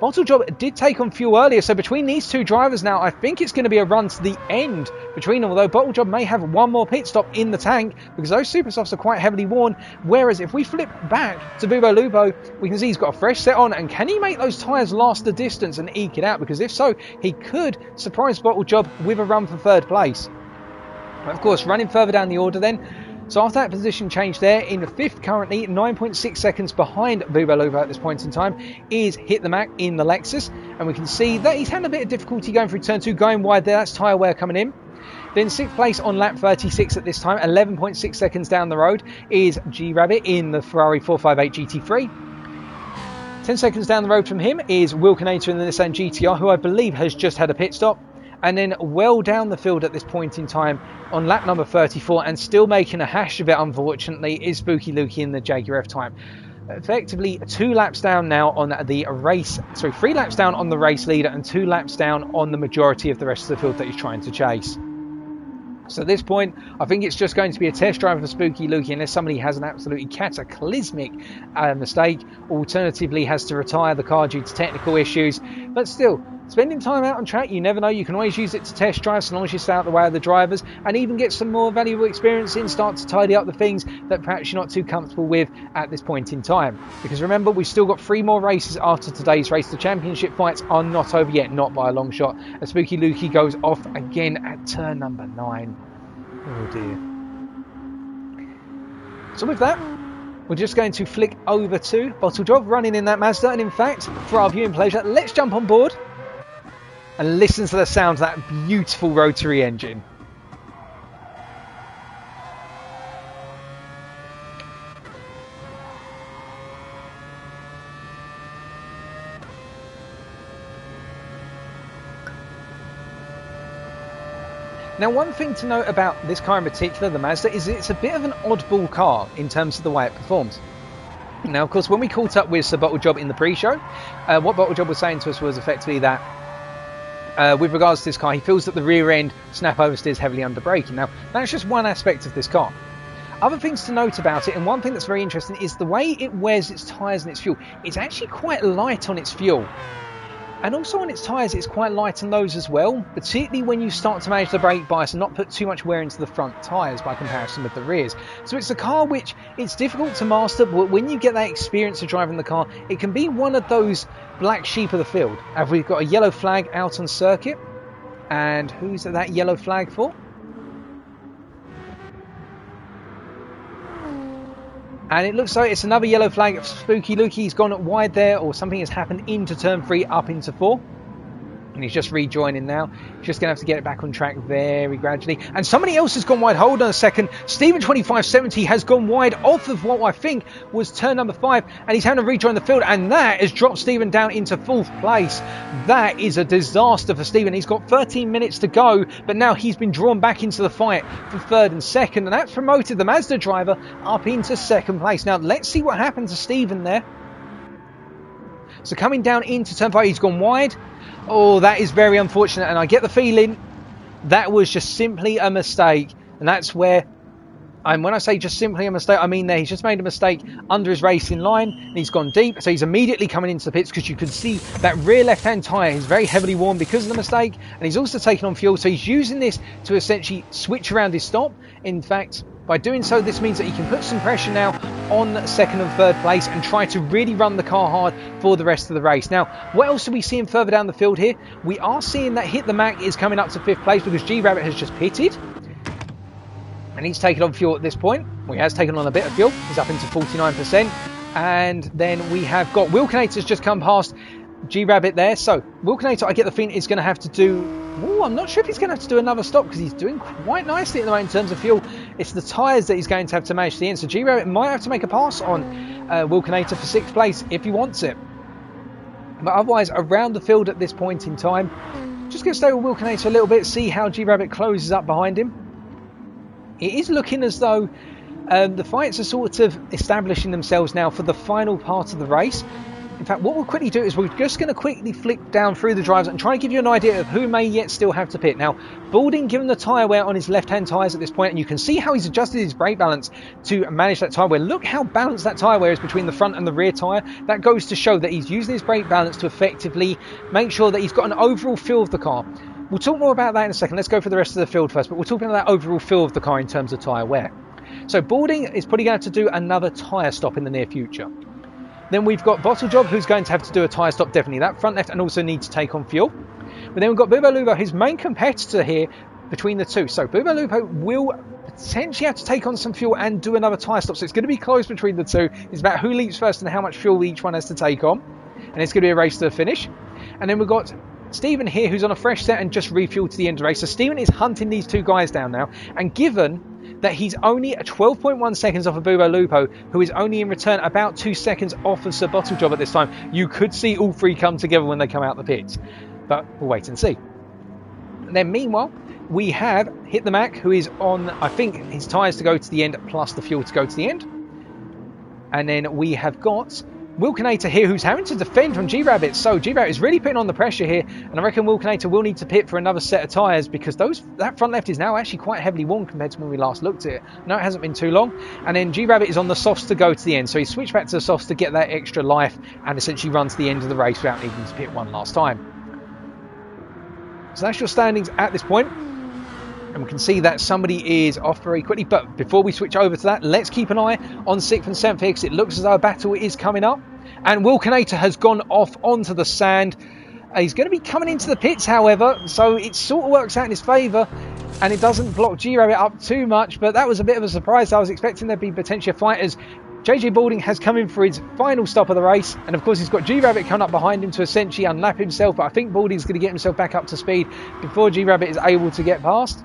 Bottle Job did take on fuel earlier, so between these two drivers now, I think it's going to be a run to the end between them, although Bottle Job may have one more pit stop in the tank because those super softs are quite heavily worn. Whereas if we flip back to Bubo Lubo, we can see he's got a fresh set on, and can he make those tyres last the distance and eke it out? Because if so, he could surprise Bottle Job with a run for third place. But of course, running further down the order then, so after that position change there, in 5th currently, 9.6 seconds behind Bubo Lubo at this point in time, is Hit the Mac in the Lexus. And we can see that he's had a bit of difficulty going through turn 2, going wide there. That's tyre wear coming in. Then 6th place on lap 36 at this time, 11.6 seconds down the road, is G-Rabbit in the Ferrari 458 GT3. 10 seconds down the road from him is Wilkinator in the Nissan GTR, who I believe has just had a pit stop. And then well down the field at this point in time on lap number 34, and still making a hash of it, unfortunately, is Spooky Lukey in the Jaguar F-Type. Effectively 2 laps down now on the race, 3 laps down on the race leader and 2 laps down on the majority of the rest of the field that he's trying to chase. So at this point, I think it's just going to be a test drive for Spooky Lukey unless somebody has an absolutely cataclysmic mistake. Alternatively, has to retire the car due to technical issues. But still, spending time out on track, you never know. You can always use it to test drive so long as you stay out the way of the drivers and even get some more valuable experience in, start to tidy up the things that perhaps you're not too comfortable with at this point in time. Because remember, we've still got 3 more races after today's race. The championship fights are not over yet, not by a long shot. As Spooky Lukey goes off again at turn number 9. Oh dear. So with that, we're just going to flick over to Bottle Job running in that Mazda. And in fact, for our viewing pleasure, let's jump on board and listen to the sounds of that beautiful rotary engine. Now, one thing to note about this car in particular, the Mazda, is it's a bit of an oddball car in terms of the way it performs. Now, of course, when we caught up with Sir Bottle Job in the pre-show, what Bottle Job was saying to us was effectively that with regards to this car. He feels that the rear end snap oversteers heavily under braking. Now, that's just one aspect of this car. Other things to note about it, and one thing that's very interesting, is the way it wears its tyres and its fuel. It's actually quite light on its fuel. And also on its tyres, it's quite light on those as well, particularly when you start to manage the brake bias and not put too much wear into the front tyres by comparison with the rears. So it's a car which it's difficult to master, but when you get that experience of driving the car, it can be one of those black sheep of the field. And we've got a yellow flag out on circuit. And who's that yellow flag for? And it looks like it's another yellow flag. Spooky Lukey's gone wide there, or something has happened into turn 3 up into 4. And he's just rejoining now. He's just going to have to get it back on track very gradually. And somebody else has gone wide. Hold on a second. Stephen 2570 has gone wide off of what I think was turn number 5. And he's having to rejoin the field. And that has dropped Stephen down into 4th place. That is a disaster for Stephen. He's got 13 minutes to go. But now he's been drawn back into the fight for 3rd and 2nd. And that's promoted the Mazda driver up into 2nd place. Now let's see what happens to Stephen there. So coming down into turn 5, he's gone wide. Oh, that is very unfortunate, and I get the feeling that was just simply a mistake. And that's where, and when I say just simply a mistake, I mean that he's just made a mistake under his racing line, and he's gone deep. So he's immediately coming into the pits, because you can see that rear left-hand tyre is very heavily worn because of the mistake, and he's also taken on fuel. So he's using this to essentially switch around his stop. In fact, by doing so, this means that he can put some pressure now on 2nd and 3rd place and try to really run the car hard for the rest of the race. Now, what else are we seeing further down the field here? We are seeing that Hit the Mac is coming up to 5th place because G-Rabbit has just pitted. And he's taken on fuel at this point. Well, he has taken on a bit of fuel. He's up into 49%. And then we have got Wilkinator's just come past G-Rabbit there. So Wilkinator, I get the feeling, is going to have to do... Ooh, I'm not sure if he's going to have to do another stop, because he's doing quite nicely at the moment in terms of fuel. It's the tyres that he's going to have to manage to the end. So G-Rabbit might have to make a pass on Wilkinator for 6th place if he wants it. But otherwise, around the field at this point in time, just going to stay with Wilkinator a little bit, see how G-Rabbit closes up behind him. It is looking as though the fights are sort of establishing themselves now for the final part of the race. In fact, what we'll quickly do is we're just going to quickly flick down through the drivers and try and give you an idea of who may yet still have to pit. Now, Balding given the tyre wear on his left-hand tyres at this point, and you can see how he's adjusted his brake balance to manage that tyre wear. Look how balanced that tyre wear is between the front and the rear tyre. That goes to show that he's using his brake balance to effectively make sure that he's got an overall feel of the car. We'll talk more about that in a second. Let's go for the rest of the field first, but we'll talk about that overall feel of the car in terms of tyre wear. So Balding is probably going to have to do another tyre stop in the near future. Then we've got Bottlejob, who's going to have to do a tyre stop, definitely that front left, and also need to take on fuel. But then we've got Bubo Lupo, his main competitor here between the two. So Bubo Lupo will potentially have to take on some fuel and do another tyre stop. So it's going to be close between the two. It's about who leaps first and how much fuel each one has to take on. And it's going to be a race to the finish. And then we've got Stephen here, who's on a fresh set and just refueled to the end of the race. So Stephen is hunting these two guys down now. And given that he's only at 12.1 seconds off of Bubo Lupo, who is only in return about 2 seconds off of Sir Bottlejob at this time, you could see all three come together when they come out the pits. But we'll wait and see. And then meanwhile, we have Hit the Mac, who is on, I think, his tyres to go to the end plus the fuel to go to the end. And then we have got Wilkinator here, who's having to defend from G-Rabbit. So G-Rabbit is really putting on the pressure here, and I reckon Wilkinator will need to pit for another set of tyres, because that front left is now actually quite heavily worn compared to when we last looked at it. No, it hasn't been too long. And then G-Rabbit is on the softs to go to the end, so he switched back to the softs to get that extra life and essentially run to the end of the race without needing to pit one last time. So that's your standings at this point. And we can see that somebody is off very quickly. But before we switch over to that, let's keep an eye on 6th and 7th here, because it looks as though a battle is coming up. And Wilkinator has gone off onto the sand. He's going to be coming into the pits, however, so it sort of works out in his favour. And it doesn't block G-Rabbit up too much, but that was a bit of a surprise. I was expecting there'd be potentially a fight, as JJ Balding has come in for his final stop of the race. And of course, he's got G-Rabbit coming up behind him to essentially unlap himself. But I think Balding's going to get himself back up to speed before G-Rabbit is able to get past.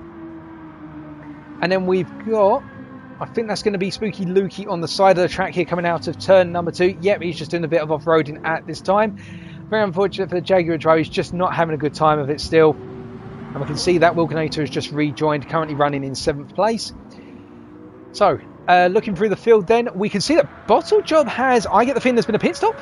And then we've got, I think that's going to be Spooky Lukey on the side of the track here coming out of turn number 2. Yep, he's just doing a bit of off-roading at this time. Very unfortunate for the Jaguar driver. He's just not having a good time of it still. And we can see that Wilkinator has just rejoined, currently running in 7th place. So, looking through the field then, we can see that Bottlejob has, I get the feeling there's been a pit stop.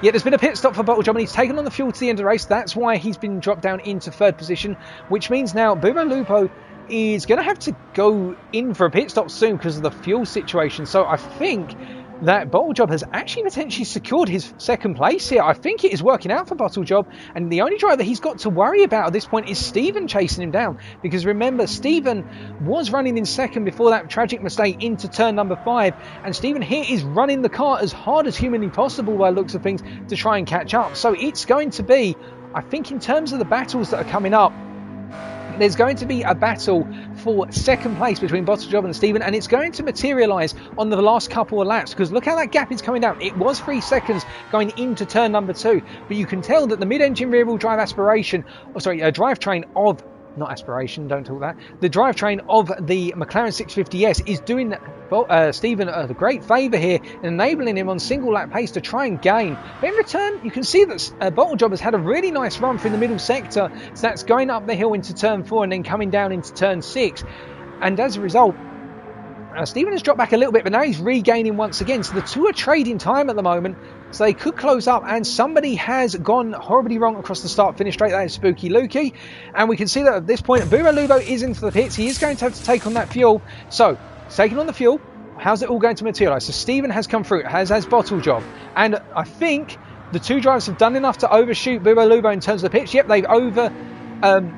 Yeah, there's been a pit stop for Bottlejob, and he's taken on the fuel to the end of the race. That's why he's been dropped down into 3rd position, which means now Bubo Lupo is going to have to go in for a pit stop soon because of the fuel situation. So I think that Bottlejob has actually potentially secured his 2nd place here. I think it is working out for Bottlejob, and the only driver he's got to worry about at this point is Stephen chasing him down, because remember, Stephen was running in 2nd before that tragic mistake into turn number 5, and Stephen here is running the car as hard as humanly possible by the looks of things to try and catch up. So it's going to be, I think, in terms of the battles that are coming up, there's going to be a battle for 2nd place between Bottlejob and Stephen, and it's going to materialise on the last couple of laps, because look how that gap is coming down. It was 3 seconds going into turn number 2, but you can tell that the mid-engine rear-wheel drive drivetrain of, not aspiration, don't talk that, the drivetrain of the McLaren 650S is doing Stephen a great favour here, enabling him on single lap pace to try and gain. But in return, you can see that Bottlejob has had a really nice run through the middle sector, so that's going up the hill into turn 4 and then coming down into turn 6, and as a result, Stephen has dropped back a little bit, but now he's regaining once again. So the two are trading time at the moment, so they could close up, and somebody has gone horribly wrong across the start-finish straight. That is Spooky Lukey, and we can see that at this point Bubo Lubo is into the pits. He is going to have to take on that fuel. So taking on the fuel, how's it all going to materialise? So Stephen has come through, as has Bottlejob, and I think the two drivers have done enough to overshoot Bubo Lubo in terms of the pits. Yep, they've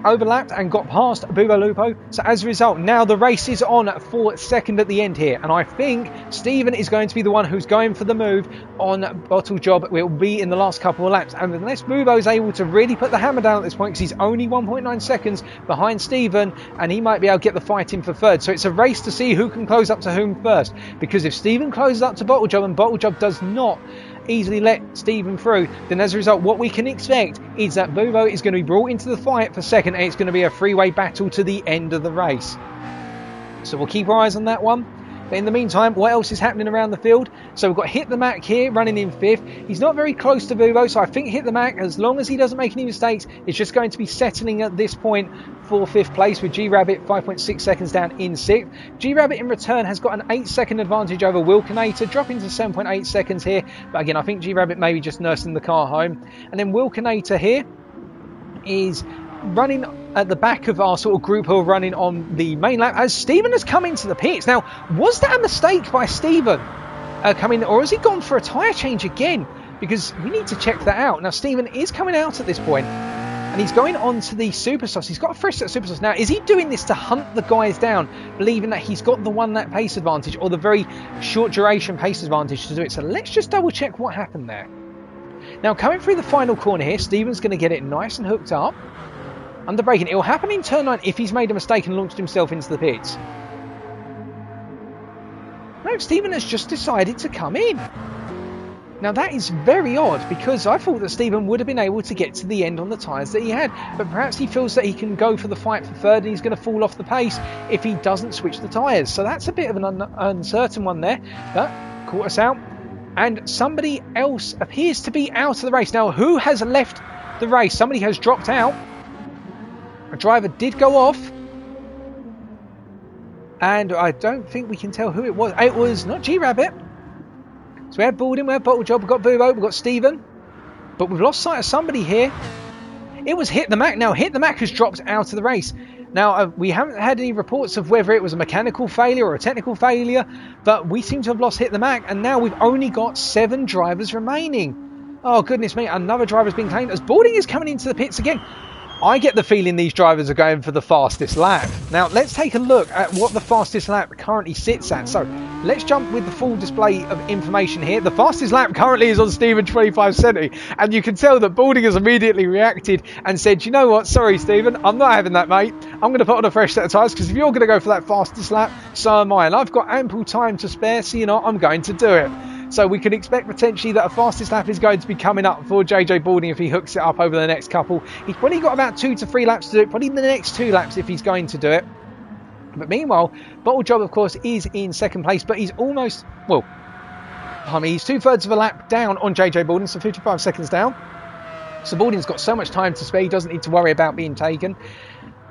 overlapped and got past Bubo Lupo. So as a result, now the race is on for 2nd at the end here, and I think Stephen is going to be the one who's going for the move on Bottlejob. It will be in the last couple of laps, and unless Bubo is able to really put the hammer down at this point, because he's only 1.9 seconds behind Stephen, and he might be able to get the fight in for 3rd. So it's a race to see who can close up to whom first, because if Stephen closes up to Bottlejob and Bottlejob does not easily let Stephen through, then as a result what we can expect is that Bubo is going to be brought into the fight for 2nd, and it's going to be a 3-way battle to the end of the race. So we'll keep our eyes on that one. But in the meantime, what else is happening around the field? So we've got Hit the Mac here running in 5th. He's not very close to Bubo, so I think Hit the Mac, as long as he doesn't make any mistakes, is just going to be settling at this point for 5th place, with G-Rabbit 5.6 seconds down in 6th. G-Rabbit in return has got an 8-second advantage over Wilkinator, dropping to 7.8 seconds here. But again, I think G-Rabbit may be just nursing the car home. And then Wilkinator here is running at the back of our sort of group who are running on the main lap, as Stephen has come into the pits. Now, was that a mistake by Stephen coming, or has he gone for a tyre change again? Because we need to check that out. Now, Stephen is coming out at this point, and he's going on to the Supersofts. He's got a fresh set of Supersofts. Now, is he doing this to hunt the guys down, believing that he's got the 1 lap pace advantage, or the very short duration pace advantage to do it? So let's just double check what happened there. Now, coming through the final corner here, Stephen's going to get it nice and hooked up. Under braking, it will happen in turn 9 if he's made a mistake and launched himself into the pits. No, Stephen has just decided to come in. Now that is very odd, because I thought that Stephen would have been able to get to the end on the tyres that he had, but perhaps he feels that he can go for the fight for 3rd, and he's going to fall off the pace if he doesn't switch the tyres. So that's a bit of an uncertain one there, but caught us out. And somebody else appears to be out of the race. Now, who has left the race? Somebody has dropped out. A driver did go off, and I don't think we can tell who it was. It was not G-Rabbit. So we had Baldwin, we had Bottlejob, we've got Bubo, we've got Stephen, but we've lost sight of somebody here. It was Hit the Mac. Now, Hit the Mac has dropped out of the race. Now, we haven't had any reports of whether it was a mechanical failure or a technical failure, but we seem to have lost Hit the Mac, and now we've only got 7 drivers remaining. Oh, goodness me, another driver's been claimed, as Baldwin is coming into the pits again. I get the feeling these drivers are going for the fastest lap. Now, let's take a look at what the fastest lap currently sits at. So, let's jump with the full display of information here. The fastest lap currently is on Stephen 2570, and you can tell that Balding has immediately reacted and said, you know what, sorry Stephen, I'm not having that, mate. I'm going to put on a fresh set of tyres, because if you're going to go for that fastest lap, so am I. And I've got ample time to spare, so you know, I'm going to do it. So we can expect potentially that a fastest lap is going to be coming up for JJ Balding if he hooks it up over the next couple. He's probably got about 2 to 3 laps to do it, probably the next 2 laps if he's going to do it. But meanwhile, Bottlejob, of course, is in 2nd place, but he's almost, well, I mean, he's 2/3 of a lap down on JJ Balding, so 55 seconds down. So Balding's got so much time to spare, he doesn't need to worry about being taken.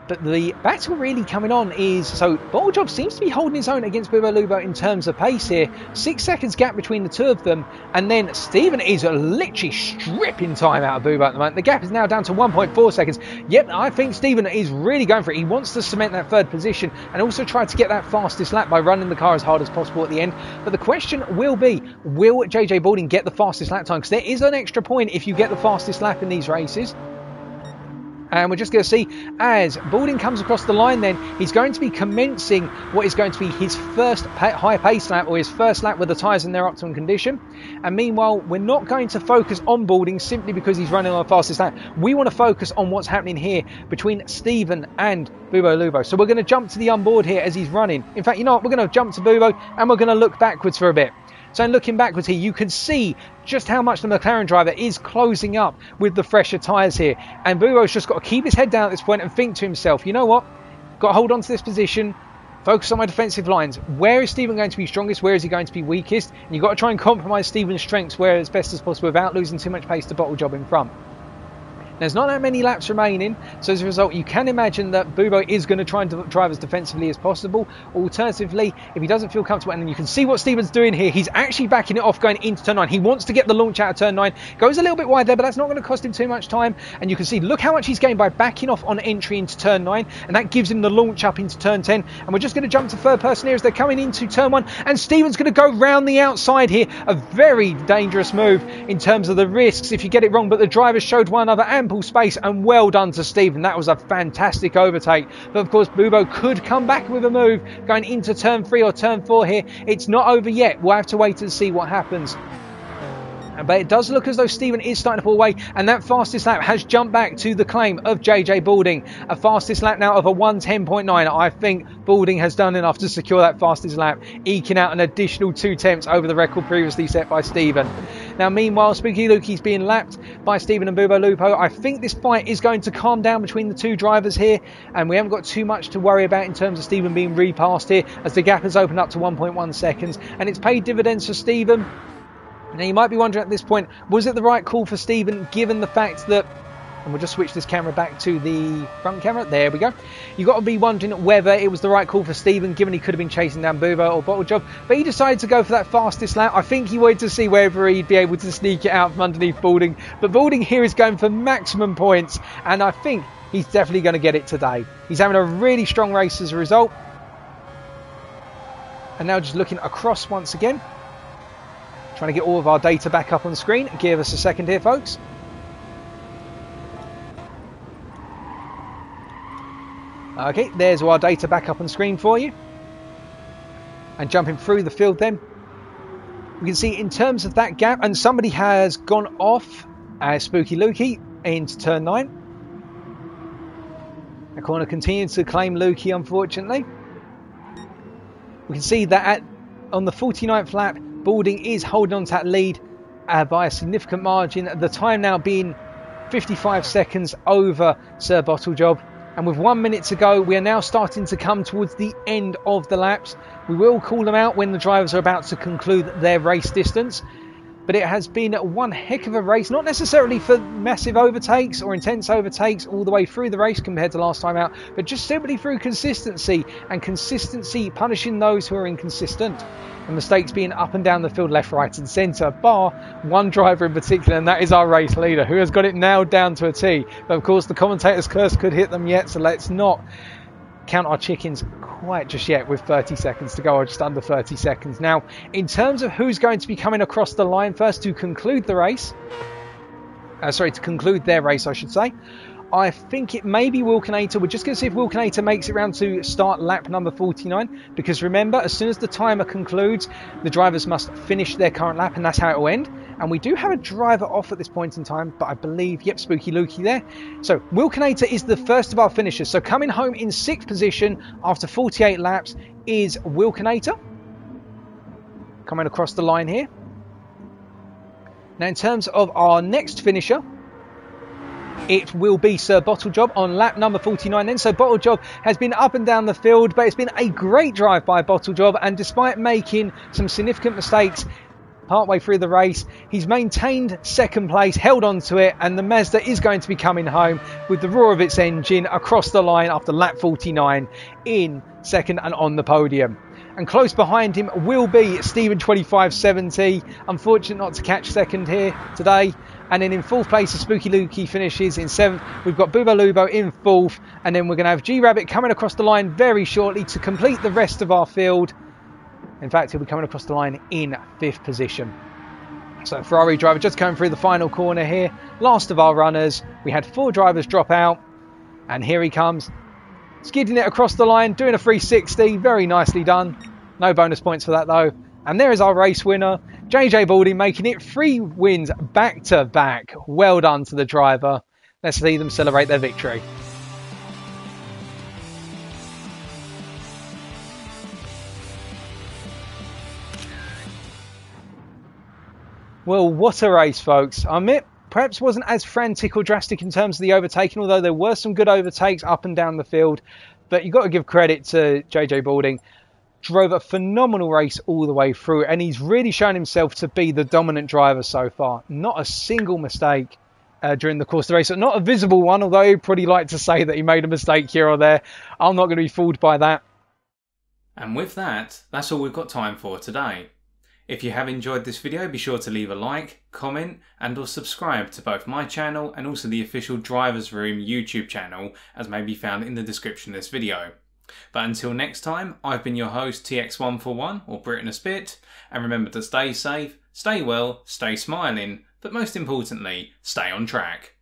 But the battle really coming on is, so Bottlejob seems to be holding his own against Bubo Lubo in terms of pace here. 6 seconds gap between the two of them, and then Stephen is literally stripping time out of Bubo at the moment. The gap is now down to 1.4 seconds. Yep, I think Stephen is really going for it. He wants to cement that third position and also try to get that fastest lap by running the car as hard as possible at the end. But the question will be, will JJ Balding get the fastest lap time? Because there is an extra point if you get the fastest lap in these races. And we're just going to see as Balding comes across the line, then he's going to be commencing what is going to be his first high pace lap, or his first lap with the tyres in their optimum condition. And meanwhile, we're not going to focus on Balding simply because he's running on the fastest lap. We want to focus on what's happening here between Stephen and Bubo Lubo. So we're going to jump to the onboard here as he's running. In fact, you know what? We're going to jump to Bubo and we're going to look backwards for a bit. So looking backwards here, you can see just how much the McLaren driver is closing up with the fresher tyres here. And Bubo's just got to keep his head down at this point and think to himself, you know what? Got to hold on to this position, focus on my defensive lines. Where is Stephen going to be strongest? Where is he going to be weakest? And you've got to try and compromise Stephen's strengths where as best as possible without losing too much pace to Bottlejob in front. There's not that many laps remaining, so as a result you can imagine that Bubo is going to try and drive as defensively as possible. Alternatively, if he doesn't feel comfortable, and then you can see what Stephen's doing here, he's actually backing it off going into turn 9. He wants to get the launch out of turn 9, goes a little bit wide there, but that's not going to cost him too much time. And you can see, look how much he's gained by backing off on entry into turn 9, and that gives him the launch up into turn 10. And we're just going to jump to third person here as they're coming into turn 1, and Stephen's going to go round the outside here. A very dangerous move in terms of the risks if you get it wrong, but the drivers showed one other ample space, and well done to Stephen. That was a fantastic overtake. But of course, Bubo could come back with a move going into turn 3 or turn 4 here. It's not over yet. We'll have to wait and see what happens. But it does look as though Stephen is starting to pull away, and that fastest lap has jumped back to the claim of JJ Balding. A fastest lap now of a 1:10.9. I think Balding has done enough to secure that fastest lap, eking out an additional 2 tenths over the record previously set by Stephen. Now meanwhile, Spooky Lukey's being lapped by Stephen and Bubo Lupo. I think this fight is going to calm down between the two drivers here, and we haven't got too much to worry about in terms of Stephen being repassed here, as the gap has opened up to 1.1 seconds, and it's paid dividends for Stephen. Now you might be wondering at this point, was it the right call for Stephen, given the fact that, and we'll just switch this camera back to the front camera, there we go. You've got to be wondering whether it was the right call for Stephen, given he could have been chasing down Bubo or Bottlejob, but he decided to go for that fastest lap. I think he wanted to see whether he'd be able to sneak it out from underneath Balding, but Balding here is going for maximum points, and I think he's definitely going to get it today. He's having a really strong race as a result. And now just looking across once again, trying to get all of our data back up on screen. Give us a second here, folks. Okay, there's our data back up on screen for you. And jumping through the field then, we can see in terms of that gap, and somebody has gone off Spooky Lukey into turn 9. The corner continues to claim Lukey, unfortunately. We can see that on the 49th lap, Balding is holding on to that lead by a significant margin. The time now being 55 seconds over Sir Bottlejob. And with 1 minute to go, we are now starting to come towards the end of the laps. We will call them out when the drivers are about to conclude their race distance. But it has been one heck of a race, not necessarily for massive overtakes or intense overtakes all the way through the race compared to last time out, but just simply through consistency, and consistency punishing those who are inconsistent. And mistakes being up and down the field, left, right and centre, bar one driver in particular, and that is our race leader, who has got it nailed down to a T. But of course the commentator's curse could hit them yet, so let's not count our chickens quite just yet with 30 seconds to go, or just under 30 seconds. Now, in terms of who's going to be coming across the line first to conclude the race, to conclude their race, I should say, I think it may be Wilkinator. We're just going to see if Wilkinator makes it round to start lap number 49, because remember, as soon as the timer concludes, the drivers must finish their current lap, and that's how it will end. And we do have a driver off at this point in time, but I believe, yep, Spooky Lukey there. So Wilkinator is the first of our finishers. So coming home in 6th position after 48 laps is Wilkinator. Coming across the line here. Now in terms of our next finisher, it will be Sir Bottlejob on lap number 49 then. So Bottlejob has been up and down the field, but it's been a great drive by Bottlejob, and despite making some significant mistakes, Partway through the race, he's maintained second place, held on to it, and the Mazda is going to be coming home with the roar of its engine across the line after lap 49 in second and on the podium. And close behind him will be Stephen 2570, unfortunate not to catch second here today. And then in fourth place, the Spooky Lukey finishes in seventh. We've got Bubo Lubo in fourth, and then we're going to have G-Rabbit coming across the line very shortly to complete the rest of our field. In fact, he'll be coming across the line in fifth position. So Ferrari driver just coming through the final corner here. Last of our runners. We had 4 drivers drop out, and here he comes. Skidding it across the line, doing a 360, very nicely done. No bonus points for that though. And there is our race winner, JJ Balding, making it 3 wins back to back. Well done to the driver. Let's see them celebrate their victory. Well, what a race, folks. I admit, perhaps wasn't as frantic or drastic in terms of the overtaking, although there were some good overtakes up and down the field. But you've got to give credit to JJ Balding. Drove a phenomenal race all the way through, and he's really shown himself to be the dominant driver so far. Not a single mistake during the course of the race. Not a visible one, although he'd probably like to say that he made a mistake here or there. I'm not going to be fooled by that. And with that, that's all we've got time for today. If you have enjoyed this video, be sure to leave a like, comment and or subscribe to both my channel and also the official Drivers Room YouTube channel, as may be found in the description of this video. But until next time, I've been your host TX141 or Britain a Spit, and remember to stay safe, stay well, stay smiling, but most importantly, stay on track.